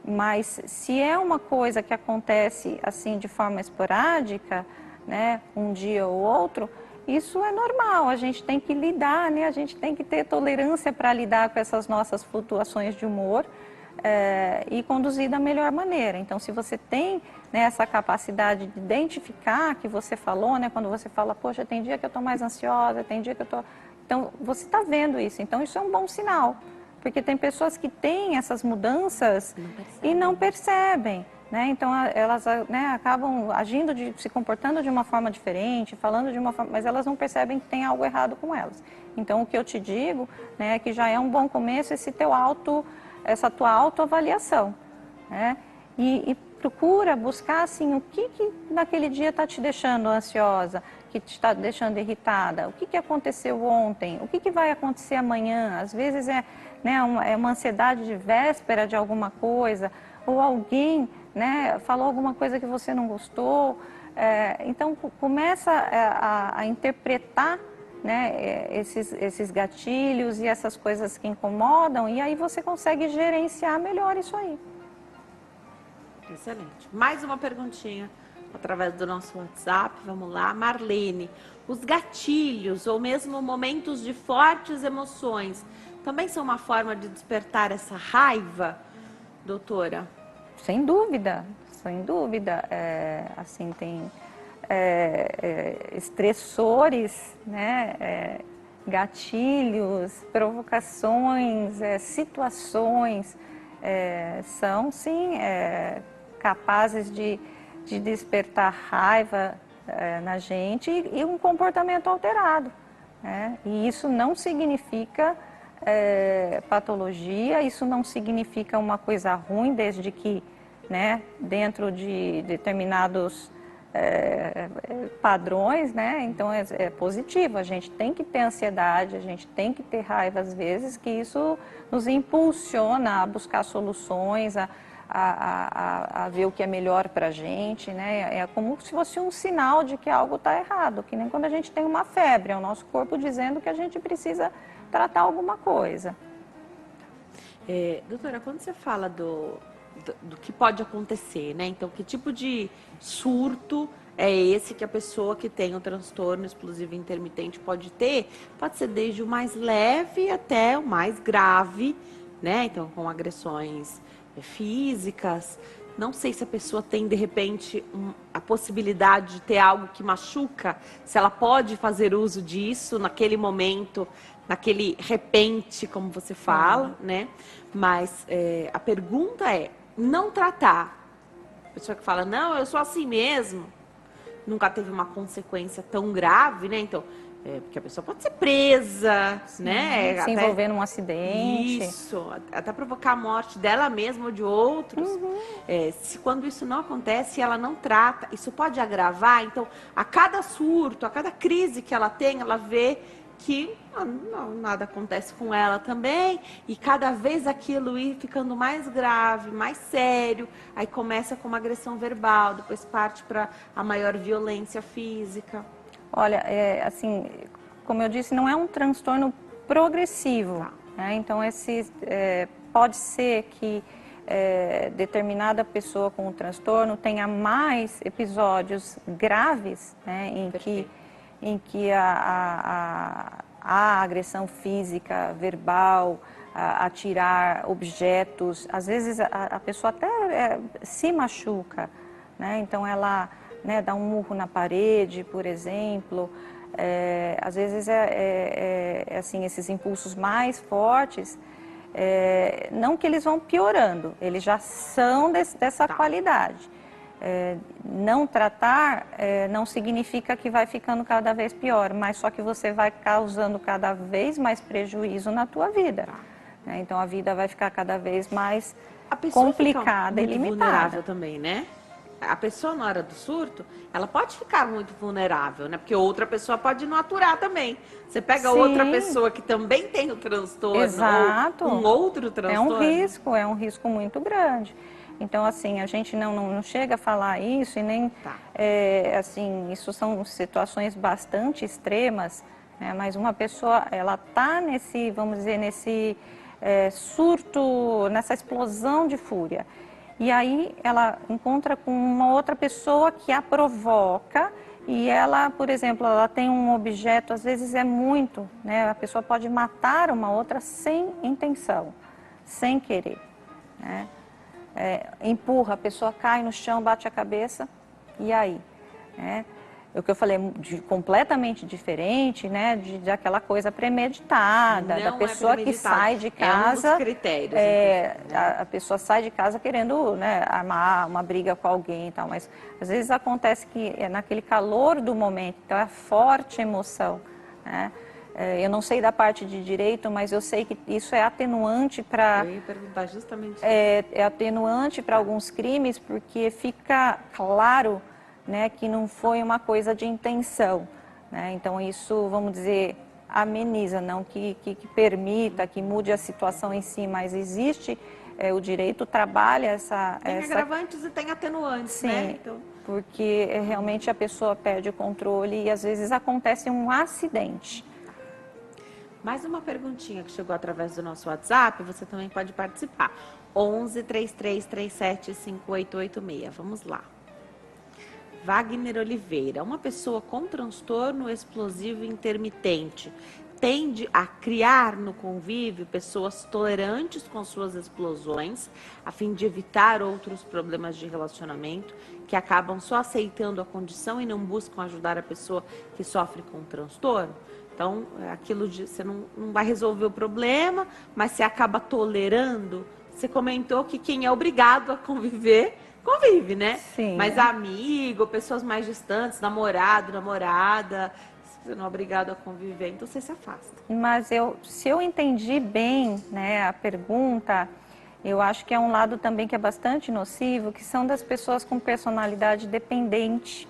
mas se é uma coisa que acontece assim de forma esporádica, né, um dia ou outro, isso é normal, a gente tem que lidar, né? A gente tem que ter tolerância para lidar com essas nossas flutuações de humor e conduzir da melhor maneira. Então, se você tem, né, essa capacidade de identificar que você falou, né, quando você fala, poxa, tem dia que eu estou mais ansiosa, tem dia que eu estou... Então, você está vendo isso, então isso é um bom sinal, porque tem pessoas que têm essas mudanças e não percebem, né? Então, elas, né, acabam agindo, se comportando de uma forma diferente, falando de uma forma, mas elas não percebem que tem algo errado com elas. Então, o que eu te digo, né, é que já é um bom começo essa tua autoavaliação, né? E procura buscar assim, o que naquele dia está te deixando ansiosa, que te está deixando irritada, o que aconteceu ontem, o que vai acontecer amanhã. Às vezes né, uma ansiedade de véspera de alguma coisa, ou alguém, né, falou alguma coisa que você não gostou. Então começa a interpretar, né, esses gatilhos e essas coisas que incomodam, e aí você consegue gerenciar melhor isso aí. Excelente. Mais uma perguntinha através do nosso WhatsApp. Vamos lá, Marlene. Os gatilhos ou mesmo momentos de fortes emoções também são uma forma de despertar essa raiva, doutora? Sem dúvida, sem dúvida. Assim, tem estressores, né? Gatilhos, provocações, situações, são sim capazes de despertar raiva na gente e um comportamento alterado, né? E isso não significa patologia, isso não significa uma coisa ruim, desde que, né, dentro de determinados padrões, né? Então é positivo. A gente tem que ter ansiedade, a gente tem que ter raiva às vezes, que isso nos impulsiona a buscar soluções, a ver o que é melhor para a gente, né? É como se fosse um sinal de que algo está errado, que nem quando a gente tem uma febre, é o nosso corpo dizendo que a gente precisa tratar alguma coisa. Doutora, quando você fala do que pode acontecer, né? Então, que tipo de surto é esse que a pessoa que tem o transtorno explosivo intermitente pode ter? Pode ser desde o mais leve até o mais grave, né? Então, com agressões físicas. Não sei se a pessoa tem, de repente, a possibilidade de ter algo que machuca, se ela pode fazer uso disso naquele momento, naquele repente, como você fala, né? Mas a pergunta é, não tratar. A pessoa que fala, não, eu sou assim mesmo, nunca teve uma consequência tão grave, né? Então, porque a pessoa pode ser presa, Sim, né? se envolver num acidente. Isso, até provocar a morte dela mesma ou de outros. Quando isso não acontece, ela não trata, isso pode agravar. Então, a cada surto, a cada crise que ela tem, ela vê que nada acontece com ela também, e cada vez aquilo ir ficando mais grave, mais sério, aí começa com uma agressão verbal, depois parte para a maior violência física. Olha, assim, como eu disse, não é um transtorno progressivo, né? Então, pode ser que determinada pessoa com o transtorno tenha mais episódios graves, né, em que a agressão física, verbal, atirar objetos, às vezes a pessoa até se machuca, né? Então ela, né, dá um murro na parede, por exemplo. Às vezes assim, esses impulsos mais fortes, não que eles vão piorando, eles já são dessa qualidade. Não tratar não significa que vai ficando cada vez pior, mas só que você vai causando cada vez mais prejuízo na tua vida. Então a vida vai ficar cada vez mais complicada e limitada. Vulnerável também, né? A pessoa na hora do surto, ela pode ficar muito vulnerável, né? Porque outra pessoa pode não aturar também. Você pega outra pessoa que também tem o transtorno, exato, ou um outro transtorno. É um risco muito grande. Então, assim, a gente não chega a falar isso e nem, assim, isso são situações bastante extremas, né? Mas uma pessoa, ela está nesse, vamos dizer, nesse surto, nessa explosão de fúria. E aí ela encontra com uma outra pessoa que a provoca e ela, por exemplo, ela tem um objeto, às vezes é muito, né? A pessoa pode matar uma outra sem intenção, sem querer, né? Empurra, a pessoa cai no chão, bate a cabeça, e aí? O que eu falei, completamente diferente, né, de aquela coisa premeditada, da pessoa que sai de casa. É um dos critérios. A pessoa sai de casa querendo, né, armar uma briga com alguém e tal, mas às vezes acontece que é naquele calor do momento, então é forte emoção, né? Eu não sei da parte de direito, mas eu sei que isso é atenuante para... Eu ia perguntar justamente isso. É atenuante para alguns crimes, porque fica claro, né, que não foi uma coisa de intenção, né? Então isso, vamos dizer, ameniza, não que permita, que mude a situação em si, mas existe, o direito trabalha Tem agravantes e tem atenuantes, sim, né? Então... porque realmente a pessoa perde o controle e às vezes acontece um acidente. Mais uma perguntinha que chegou através do nosso WhatsApp, você também pode participar. 11 33 37 5886. Vamos lá. Wagner Oliveira, uma pessoa com transtorno explosivo intermitente tende a criar no convívio pessoas tolerantes com suas explosões, a fim de evitar outros problemas de relacionamento, que acabam só aceitando a condição e não buscam ajudar a pessoa que sofre com transtorno. Então, aquilo de você não vai resolver o problema, mas você acaba tolerando. Você comentou que quem é obrigado a conviver, convive, né? Sim. Mas amigo, pessoas mais distantes, namorado, namorada, você não é obrigado a conviver, então você se afasta. Mas se eu entendi bem, né, a pergunta, eu acho que é um lado também que é bastante nocivo, que são das pessoas com personalidade dependente,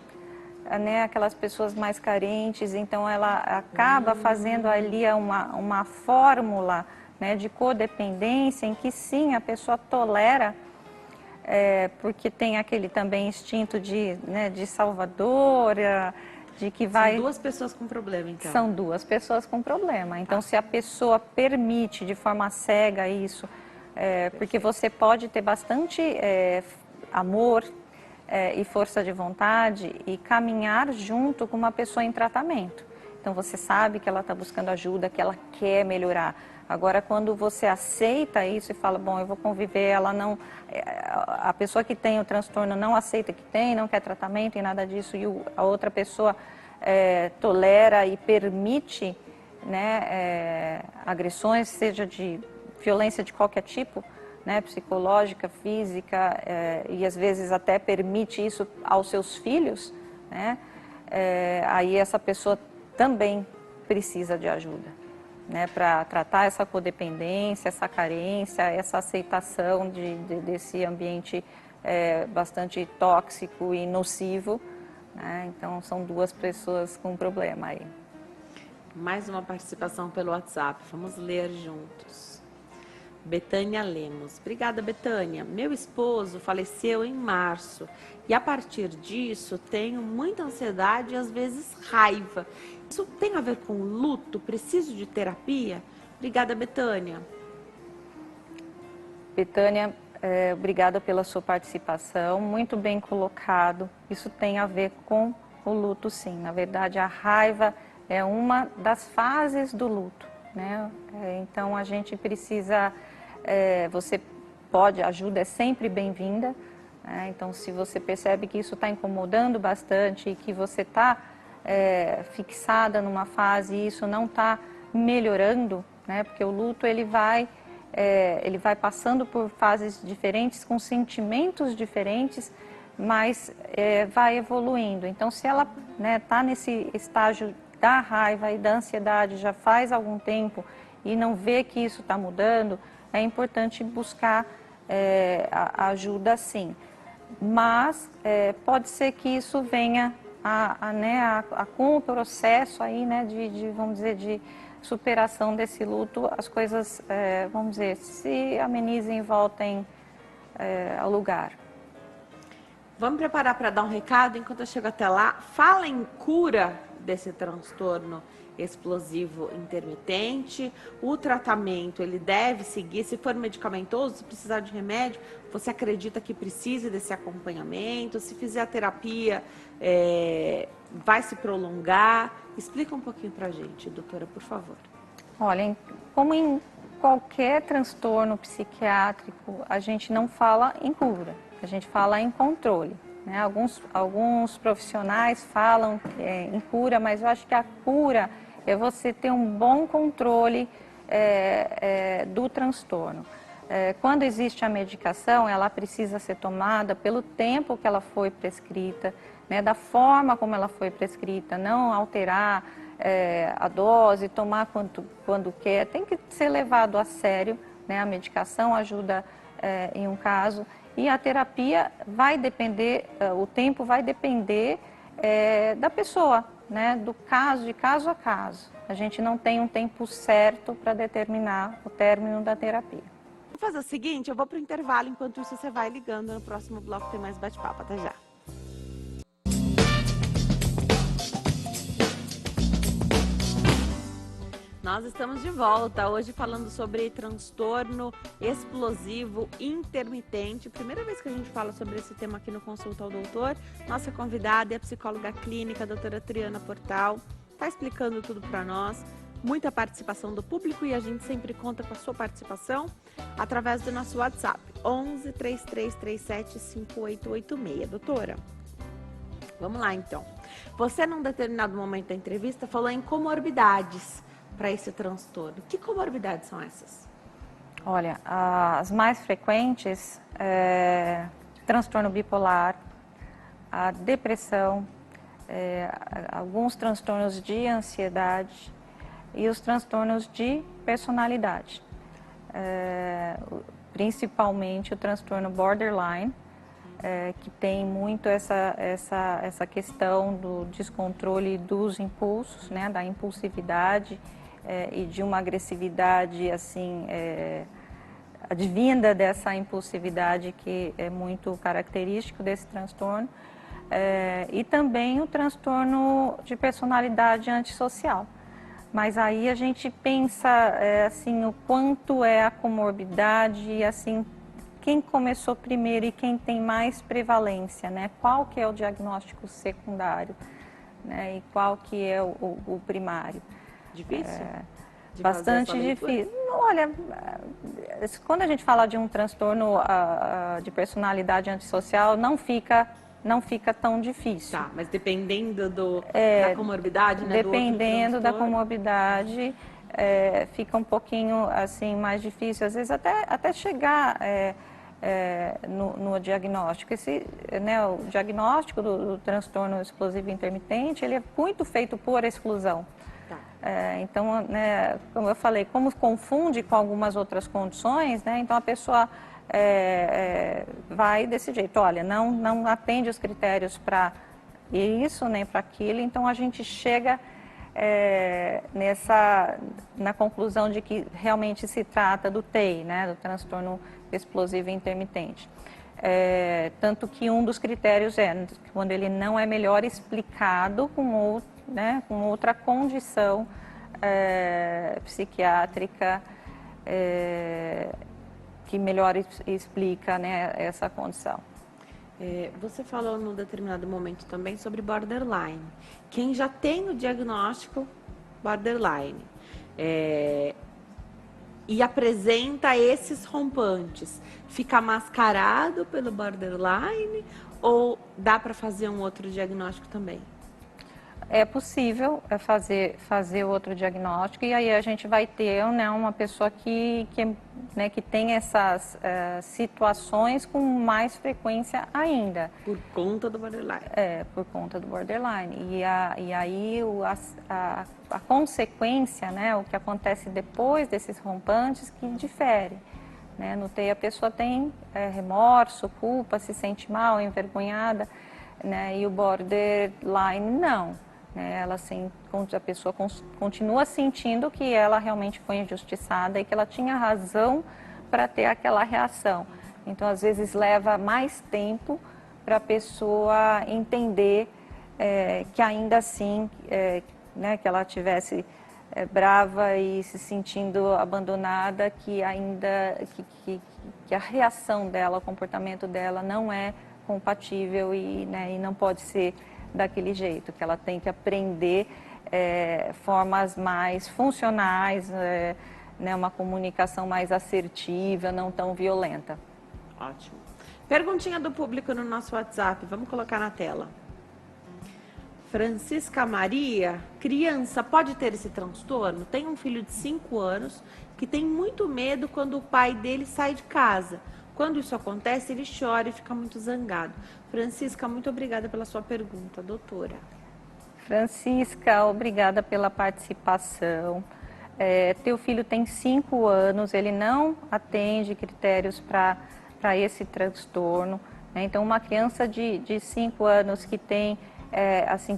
né, aquelas pessoas mais carentes, então ela acaba fazendo ali uma fórmula, né, de codependência em que sim, a pessoa tolera, porque tem aquele também instinto de salvadora, de que vai... São duas pessoas com problema, então. São duas pessoas com problema. Então, se a pessoa permite de forma cega isso, porque você pode ter bastante amor e força de vontade e caminhar junto com uma pessoa em tratamento. Então, você sabe que ela está buscando ajuda, que ela quer melhorar. Agora, quando você aceita isso e fala, bom, eu vou conviver, ela não... A pessoa que tem o transtorno não aceita que tem, não quer tratamento e nada disso, e a outra pessoa tolera e permite, né, agressões, seja de violência de qualquer tipo, né, psicológica, física, e às vezes até permite isso aos seus filhos, né, aí essa pessoa também precisa de ajuda, né, para tratar essa codependência, essa carência, essa aceitação desse ambiente bastante tóxico e nocivo, né? Então são duas pessoas com problema aí. Mais uma participação pelo WhatsApp, vamos ler juntos. Betânia Lemos. Obrigada, Betânia. Meu esposo faleceu em março e a partir disso tenho muita ansiedade e às vezes raiva. Isso tem a ver com luto? Preciso de terapia? Obrigada, Betânia. Betânia, obrigada pela sua participação, muito bem colocado. Isso tem a ver com o luto, sim. Na verdade, a raiva é uma das fases do luto, né? Então, a gente precisa... você pode, ajuda é sempre bem-vinda, né? Então, se você percebe que isso está incomodando bastante e que você está fixada numa fase e isso não está melhorando, né? Porque o luto ele vai passando por fases diferentes, com sentimentos diferentes, mas vai evoluindo. Então, se ela está nesse estágio da raiva e da ansiedade já faz algum tempo e não vê que isso está mudando, é importante buscar a ajuda sim. Mas pode ser que isso venha com o processo aí, né, vamos dizer, de superação desse luto, as coisas, vamos dizer, se amenizem e voltem ao lugar. Vamos preparar para dar um recado enquanto eu chego até lá. Fala em cura desse transtorno explosivo intermitente. O tratamento, ele deve seguir, se for medicamentoso, se precisar de remédio, você acredita que precise desse acompanhamento? Se fizer a terapia, vai se prolongar? Explica um pouquinho para a gente, doutora, por favor. Olha, como em qualquer transtorno psiquiátrico, a gente não fala em cura, a gente fala em controle, né? Alguns profissionais falam em cura, mas eu acho que a cura é você ter um bom controle do transtorno. Quando existe a medicação, ela precisa ser tomada pelo tempo que ela foi prescrita, né, da forma como ela foi prescrita, não alterar a dose, tomar quando quer, tem que ser levado a sério, né, a medicação ajuda em um caso, e a terapia vai depender, o tempo vai depender da pessoa, né, do caso, de caso a caso. A gente não tem um tempo certo para determinar o término da terapia. Vou fazer o seguinte, eu vou para o intervalo, enquanto isso você vai ligando, no próximo bloco tem mais bate-papo, até já. Nós estamos de volta hoje falando sobre transtorno explosivo intermitente. Primeira vez que a gente fala sobre esse tema aqui no Consulta ao Doutor. Nossa convidada é a psicóloga clínica, a doutora Triana Portal. Está explicando tudo para nós. Muita participação do público e a gente sempre conta com a sua participação através do nosso WhatsApp, 11 3337 5886. Doutora, vamos lá então. Você, num determinado momento da entrevista, falou em comorbidades para esse transtorno. Que comorbidades são essas? Olha, as mais frequentes transtorno bipolar, a depressão, alguns transtornos de ansiedade e os transtornos de personalidade. Principalmente o transtorno borderline, que tem muito essa questão do descontrole dos impulsos, né, da impulsividade e de uma agressividade assim advinda dessa impulsividade que é muito característico desse transtorno, e também o transtorno de personalidade antissocial. Mas aí a gente pensa assim o quanto é a comorbidade e assim quem começou primeiro e quem tem mais prevalência, né? Qual que é o diagnóstico secundário, né? E qual que é o primário? Difícil? Bastante difícil. Olha, quando a gente fala de um transtorno de personalidade antissocial, não fica tão difícil. Tá, mas dependendo da comorbidade, né? Dependendo da comorbidade, fica um pouquinho assim mais difícil, às vezes até chegar no diagnóstico. O diagnóstico do transtorno explosivo intermitente, ele é muito feito por exclusão. Tá. Então, né, como eu falei, como confunde com algumas outras condições, né, então a pessoa vai desse jeito, olha, não atende os critérios para isso, nem para aquilo, então a gente chega na conclusão de que realmente se trata do TEI, né, do transtorno explosivo intermitente. Tanto que um dos critérios quando ele não é melhor explicado com outra condição psiquiátrica que melhor explica, né, essa condição. Você falou num determinado momento também sobre borderline. Quem já tem o diagnóstico borderline e apresenta esses rompantes, fica mascarado pelo borderline ou dá para fazer um outro diagnóstico também? É possível fazer outro diagnóstico e aí a gente vai ter, né, uma pessoa que tem essas situações com mais frequência ainda. Por conta do borderline. Por conta do borderline. E aí a consequência, né, o que acontece depois desses rompantes que difere. Né? No TEI a pessoa tem remorso, culpa, se sente mal, envergonhada, né, e o borderline não. A pessoa continua sentindo que ela realmente foi injustiçada e que ela tinha razão para ter aquela reação. Então, às vezes, leva mais tempo para a pessoa entender que ainda assim, que ela tivesse brava e se sentindo abandonada, que a reação dela, o comportamento dela não é compatível e não pode ser daquele jeito, que ela tem que aprender formas mais funcionais, uma comunicação mais assertiva, não tão violenta. Ótimo. Perguntinha do público no nosso WhatsApp, vamos colocar na tela. Francisca Maria, criança pode ter esse transtorno? Tem um filho de 5 anos que tem muito medo quando o pai dele sai de casa. Quando isso acontece, ele chora e fica muito zangado. Francisca, muito obrigada pela sua pergunta, doutora. Francisca, obrigada pela participação. Teu filho tem 5 anos, ele não atende critérios para esse transtorno. Né? Então, uma criança de 5 anos que tem,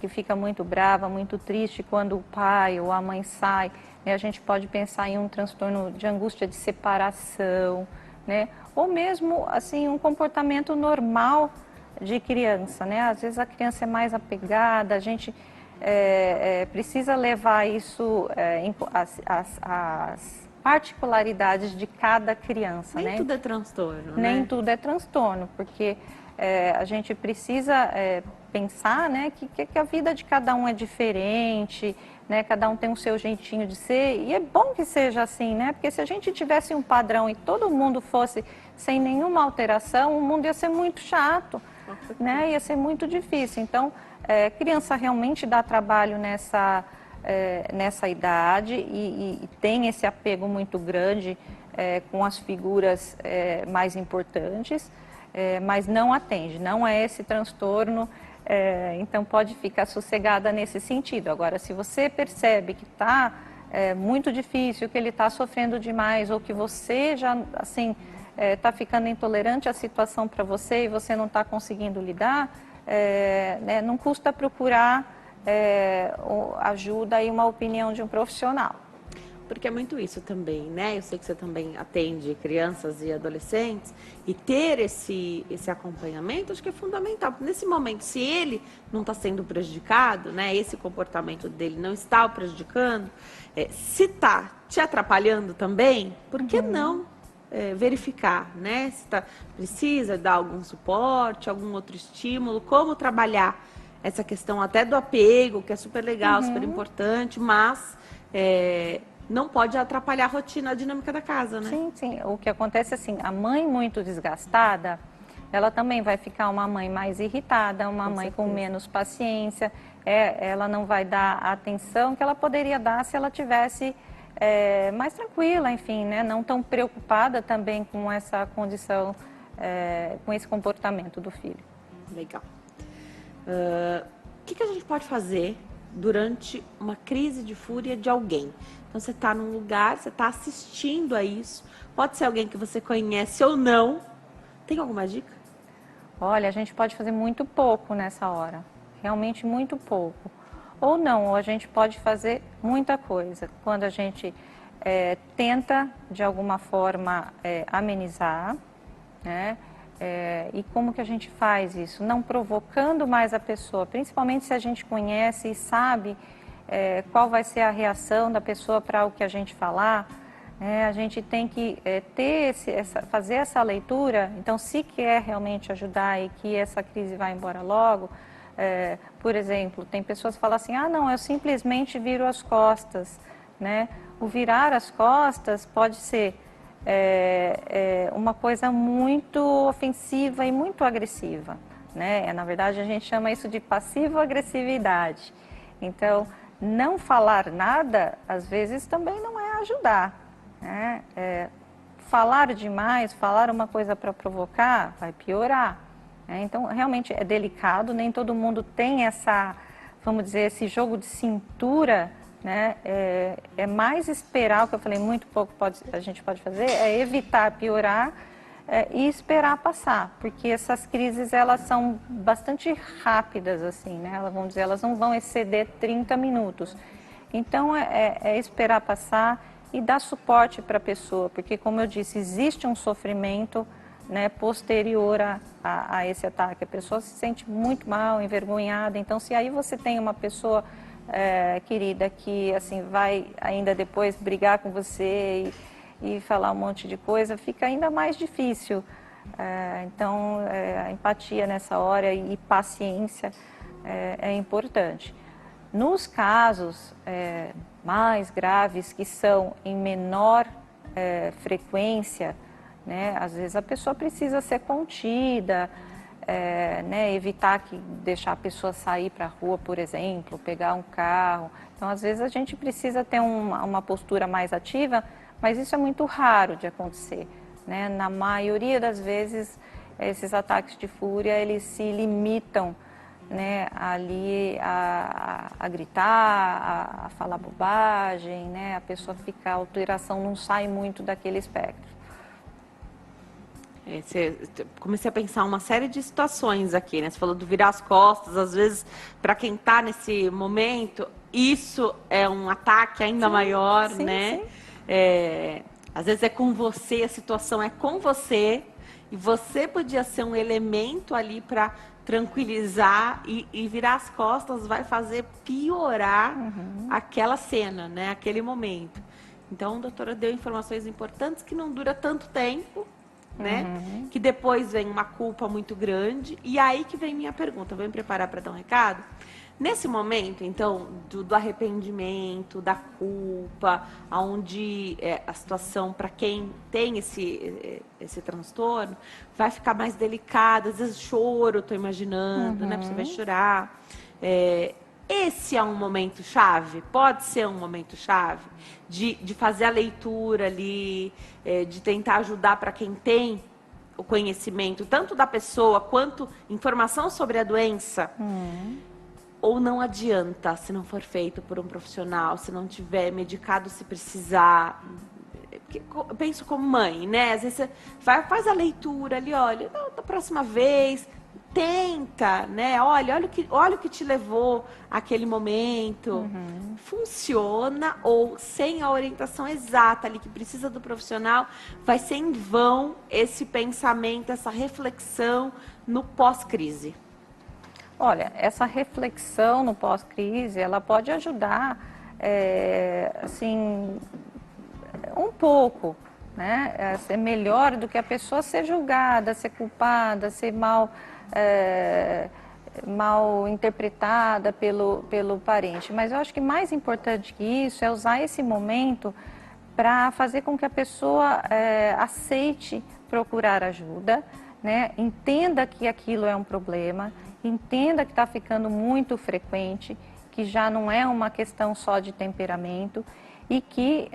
que fica muito brava, muito triste quando o pai ou a mãe sai, né? A gente pode pensar em um transtorno de angústia de separação, né? Ou mesmo assim um comportamento normal de criança, né? Às vezes a criança é mais apegada, a gente precisa levar isso, as particularidades de cada criança. Nem né? tudo é transtorno, Nem né? tudo é transtorno, porque a gente precisa pensar, né, que a vida de cada um é diferente, né, cada um tem o seu jeitinho de ser, e é bom que seja assim, né, porque se a gente tivesse um padrão e todo mundo fosse sem nenhuma alteração, o mundo ia ser muito chato, né, ia ser muito difícil. Então, criança realmente dá trabalho nessa idade e tem esse apego muito grande com as figuras mais importantes, mas não atende, não é esse transtorno, então pode ficar sossegada nesse sentido. Agora, se você percebe que está muito difícil, que ele está sofrendo demais, ou que você já, assim, está ficando intolerante à situação para você e você não está conseguindo lidar, né, não custa procurar ajuda e uma opinião de um profissional. Porque é muito isso também, né? Eu sei que você também atende crianças e adolescentes, e ter esse acompanhamento acho que é fundamental. Nesse momento, se ele não está sendo prejudicado, né? Esse comportamento dele não está o prejudicando, se está te atrapalhando também, por que não verificar, né? Se precisa dar algum suporte, algum outro estímulo, como trabalhar essa questão até do apego, que é super legal, super importante, mas não pode atrapalhar a rotina, a dinâmica da casa, né? Sim, sim. O que acontece é assim, a mãe muito desgastada, ela também vai ficar uma mãe mais irritada, uma mãe com menos paciência, ela não vai dar a atenção que ela poderia dar se ela tivesse mais tranquila, enfim, né? Não tão preocupada também com essa condição, com esse comportamento do filho. Legal. O que a gente pode fazer durante uma crise de fúria de alguém? Então, você está num lugar, você está assistindo a isso, pode ser alguém que você conhece ou não. Tem alguma dica? Olha, a gente pode fazer muito pouco nessa hora, realmente muito pouco. Ou não, ou a gente pode fazer muita coisa. Quando a gente tenta, de alguma forma, amenizar, né? E como que a gente faz isso? Não provocando mais a pessoa, principalmente se a gente conhece e sabe qual vai ser a reação da pessoa para o que a gente falar. A gente tem que fazer essa leitura. Então, se quer realmente ajudar e que essa crise vá embora logo, por exemplo, tem pessoas que falam assim, não, eu simplesmente viro as costas, né? O virar as costas pode ser uma coisa muito ofensiva e muito agressiva, né? Na verdade, a gente chama isso de passivo-agressividade. Então, não falar nada, às vezes, também não é ajudar, né? Falar demais, falar uma coisa para provocar, vai piorar. Então, realmente é delicado, nem todo mundo tem vamos dizer, esse jogo de cintura, né? É mais esperar, o que eu falei, muito pouco a gente pode fazer, é evitar piorar e esperar passar, porque essas crises, elas são bastante rápidas, assim, né? Vamos dizer, elas não vão exceder 30 minutos. Então, é esperar passar e dar suporte para a pessoa, porque, como eu disse, existe um sofrimento, né, posterior a esse ataque. A pessoa se sente muito mal, envergonhada. Então, se aí você tem uma pessoa querida que assim vai ainda depois brigar com você e falar um monte de coisa, fica ainda mais difícil. Então, a empatia nessa hora e paciência é importante. Nos casos mais graves, que são em menor frequência, né, às vezes a pessoa precisa ser contida, né, evitar deixar a pessoa sair para a rua, por exemplo, pegar um carro. Então, às vezes a gente precisa ter uma postura mais ativa, mas isso é muito raro de acontecer, né? Na maioria das vezes, esses ataques de fúria, eles se limitam, né, ali a gritar, a falar bobagem, né? A pessoa fica, a alteração não sai muito daquele espectro. Comecei a pensar uma série de situações aqui, né? Você falou do virar as costas, às vezes, para quem está nesse momento, isso é um ataque ainda maior, sim, né? Sim. Às vezes é com você, a situação é com você, e você podia ser um elemento ali para tranquilizar e virar as costas vai fazer piorar aquela cena, né? Aquele momento. Então, a doutora deu informações importantes que não dura tanto tempo, né? Que depois vem uma culpa muito grande. E aí que vem minha pergunta. Vou me preparar para dar um recado. Nesse momento, então, do arrependimento, da culpa, onde a situação para quem tem esse transtorno vai ficar mais delicada, às vezes choro, estou imaginando, né? Você vai chorar. Esse é um momento chave? Pode ser um momento chave de fazer a leitura ali, de tentar ajudar para quem tem o conhecimento, tanto da pessoa quanto informação sobre a doença. Ou não adianta se não for feito por um profissional, se não tiver medicado se precisar. Eu penso como mãe, né? Às vezes você faz a leitura ali, olha, da próxima vez, tenta, né? Olha o que te levou àquele momento. Funciona ou sem a orientação exata ali que precisa do profissional, vai ser em vão esse pensamento, essa reflexão no pós-crise. Olha, essa reflexão no pós-crise, ela pode ajudar, assim, um pouco, né? A ser melhor do que a pessoa ser julgada, ser culpada, ser mal interpretada pelo parente. Mas eu acho que mais importante que isso é usar esse momento para fazer com que a pessoa aceite procurar ajuda, né? Entenda que aquilo é um problema, entenda que está ficando muito frequente, que já não é uma questão só de temperamento e que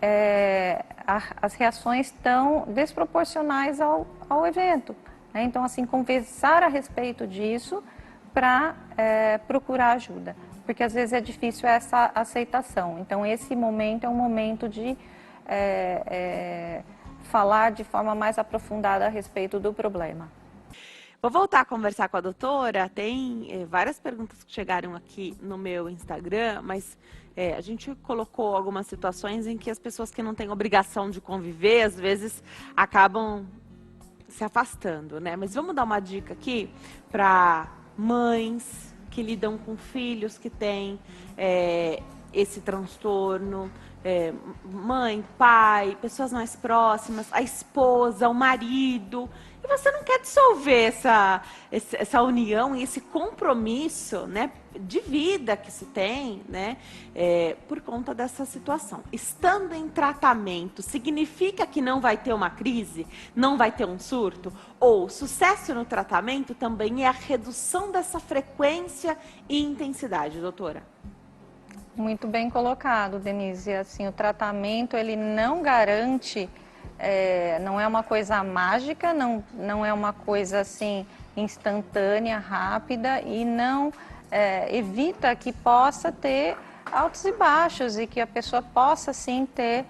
as reações estão desproporcionais ao evento, né? Então, assim, conversar a respeito disso para procurar ajuda, porque às vezes é difícil essa aceitação. Então, esse momento é um momento de falar de forma mais aprofundada a respeito do problema. Vou voltar a conversar com a doutora. Tem várias perguntas que chegaram aqui no meu Instagram, mas a gente colocou algumas situações em que as pessoas que não têm obrigação de conviver, às vezes, acabam se afastando, né? Mas vamos dar uma dica aqui para mães que lidam com filhos que têm esse transtorno, mãe, pai, pessoas mais próximas, a esposa, o marido. E você não quer dissolver essa união e esse compromisso, né, de vida que se tem, né, por conta dessa situação. Estando em tratamento, significa que não vai ter uma crise? Não vai ter um surto? Ou sucesso no tratamento também é a redução dessa frequência e intensidade, doutora? Muito bem colocado, Denise. Assim, o tratamento ele não garante, não é uma coisa mágica, não é uma coisa assim instantânea, rápida e não evita que possa ter altos e baixos e que a pessoa possa sim ter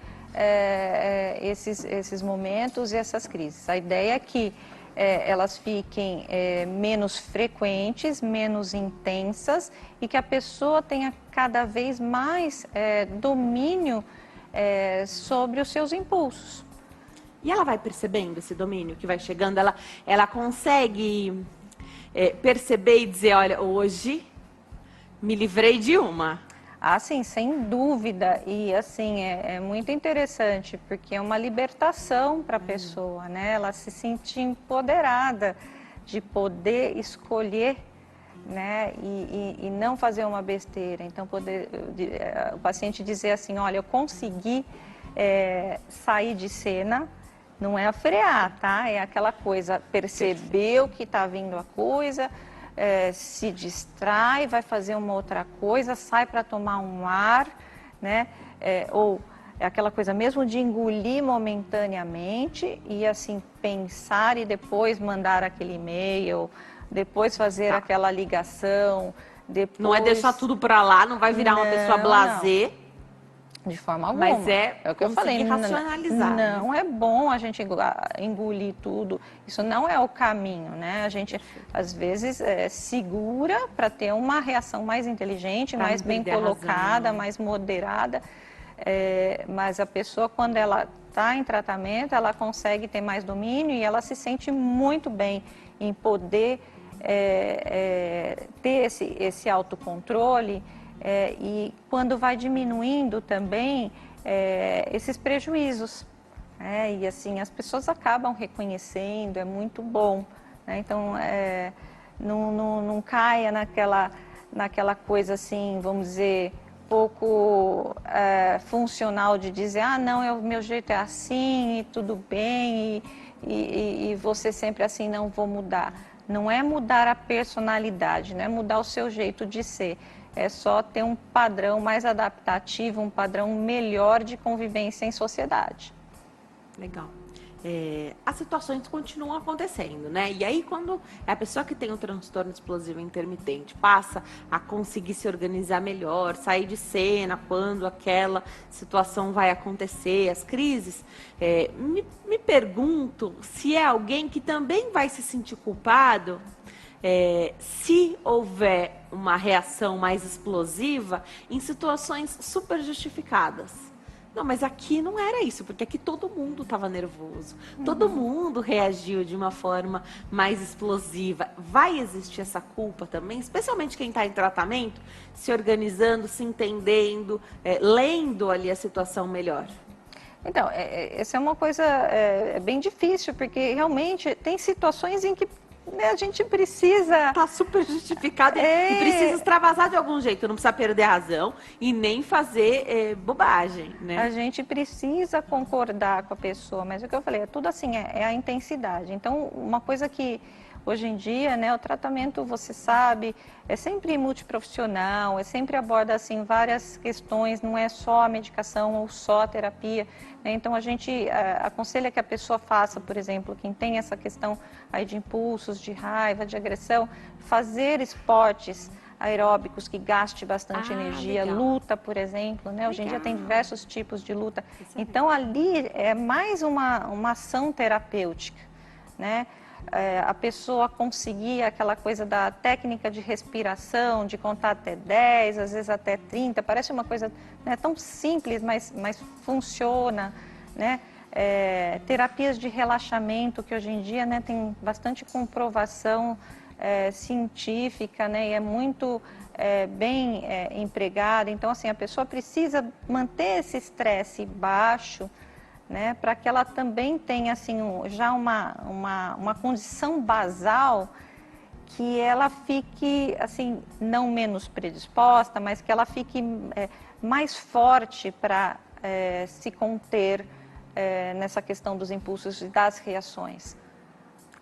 esses momentos e essas crises. A ideia é que elas fiquem menos frequentes, menos intensas e que a pessoa tenha cada vez mais domínio sobre os seus impulsos. E ela vai percebendo esse domínio que vai chegando? Ela consegue perceber e dizer, olha, hoje me livrei de uma. Ah, sim, sem dúvida. E assim, é muito interessante, porque é uma libertação para a pessoa, né? Ela se sente empoderada de poder escolher, né? E não fazer uma besteira. Então, o paciente dizer assim, olha, eu consegui sair de cena, não é a frear, tá? É aquela coisa, percebeu que está vindo a coisa, se distrai, vai fazer uma outra coisa, sai para tomar um ar, né? Ou é aquela coisa mesmo de engolir momentaneamente e assim pensar e depois mandar aquele e-mail, depois fazer aquela ligação, depois... Não é deixar tudo para lá, não vai virar uma pessoa blasé. De forma alguma. Mas é o que eu falei, racionalizar. Não é bom a gente engolir tudo. Isso não é o caminho, né? A gente, às vezes, segura para ter uma reação mais inteligente, mais bem colocada, mais moderada. Mas a pessoa, quando ela está em tratamento, ela consegue ter mais domínio e ela se sente muito bem em poder ter esse autocontrole e quando vai diminuindo também esses prejuízos. E assim, as pessoas acabam reconhecendo, é muito bom. Né? Então, não caia naquela coisa assim, vamos dizer, pouco funcional de dizer, ah, não, o meu jeito é assim e tudo bem e você sempre assim, não vou mudar. Não é mudar a personalidade, não é mudar o seu jeito de ser. É só ter um padrão mais adaptativo, um padrão melhor de convivência em sociedade. Legal. As situações continuam acontecendo, né? E aí, quando a pessoa que tem o transtorno explosivo intermitente passa a conseguir se organizar melhor, sair de cena quando aquela situação vai acontecer, as crises, me pergunto se é alguém que também vai se sentir culpado se houver uma reação mais explosiva em situações super justificadas. Não, mas aqui não era isso, porque aqui todo mundo estava nervoso, todo mundo reagiu de uma forma mais explosiva. Vai existir essa culpa também, especialmente quem está em tratamento, se organizando, se entendendo, lendo ali a situação melhor. Então, essa é uma coisa bem difícil, porque realmente tem situações em que a gente precisa... Tá super justificado e precisa extravasar de algum jeito, não precisa perder a razão e nem fazer bobagem, né? A gente precisa concordar com a pessoa, mas o que eu falei, é tudo assim, é a intensidade. Então, uma coisa que hoje em dia, né, o tratamento, você sabe, é sempre multiprofissional, sempre aborda assim várias questões, não é só a medicação ou só a terapia. Né? Então a gente aconselha que a pessoa faça, por exemplo, quem tem essa questão aí de impulsos, de raiva, de agressão, fazer esportes aeróbicos que gaste bastante energia, legal. Luta, por exemplo, né? Hoje em dia tem diversos tipos de luta. Então legal. ali é mais uma ação terapêutica, né? A pessoa conseguir aquela coisa da técnica de respiração, de contar até 10, às vezes até 30, parece uma coisa, né, tão simples, mas funciona, né? Terapias de relaxamento, que hoje em dia, né, tem bastante comprovação científica, né, e é muito bem empregada. Então, assim, a pessoa precisa manter esse estresse baixo, né, para que ela também tenha assim, já uma condição basal que ela fique assim, não menos predisposta, mas que ela fique mais forte para se conter nessa questão dos impulsos e das reações.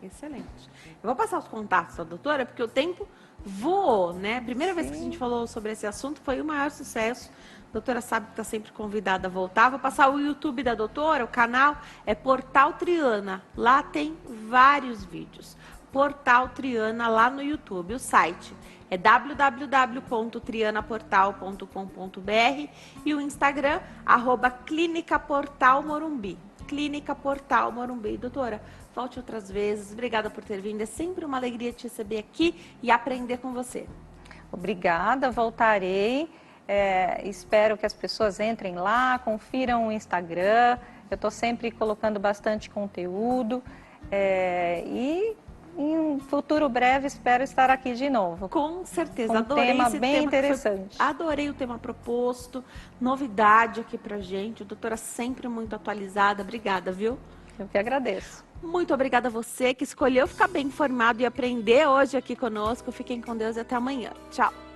Excelente. Eu vou passar os contatos da doutora, porque o tempo voou, né? A primeira vez que a gente falou sobre esse assunto foi o maior sucesso. A doutora sabe que está sempre convidada a voltar. Vou passar o YouTube da doutora, o canal é Portal Triana. Lá tem vários vídeos. Portal Triana lá no YouTube. O site é www.trianaportal.com.br e o Instagram, @Clínica Portal Morumbi. Clínica Portal Morumbi. Doutora, volte outras vezes. Obrigada por ter vindo. É sempre uma alegria te receber aqui e aprender com você. Obrigada, voltarei. Espero que as pessoas entrem lá, confiram o Instagram. Eu estou sempre colocando bastante conteúdo e em um futuro breve espero estar aqui de novo. Com certeza, um adorei tema esse bem tema interessante. Adorei o tema proposto, novidade aqui pra gente. A doutora sempre muito atualizada. Obrigada, viu? Eu que agradeço. Muito obrigada a você que escolheu ficar bem informado e aprender hoje aqui conosco. Fiquem com Deus e até amanhã. Tchau.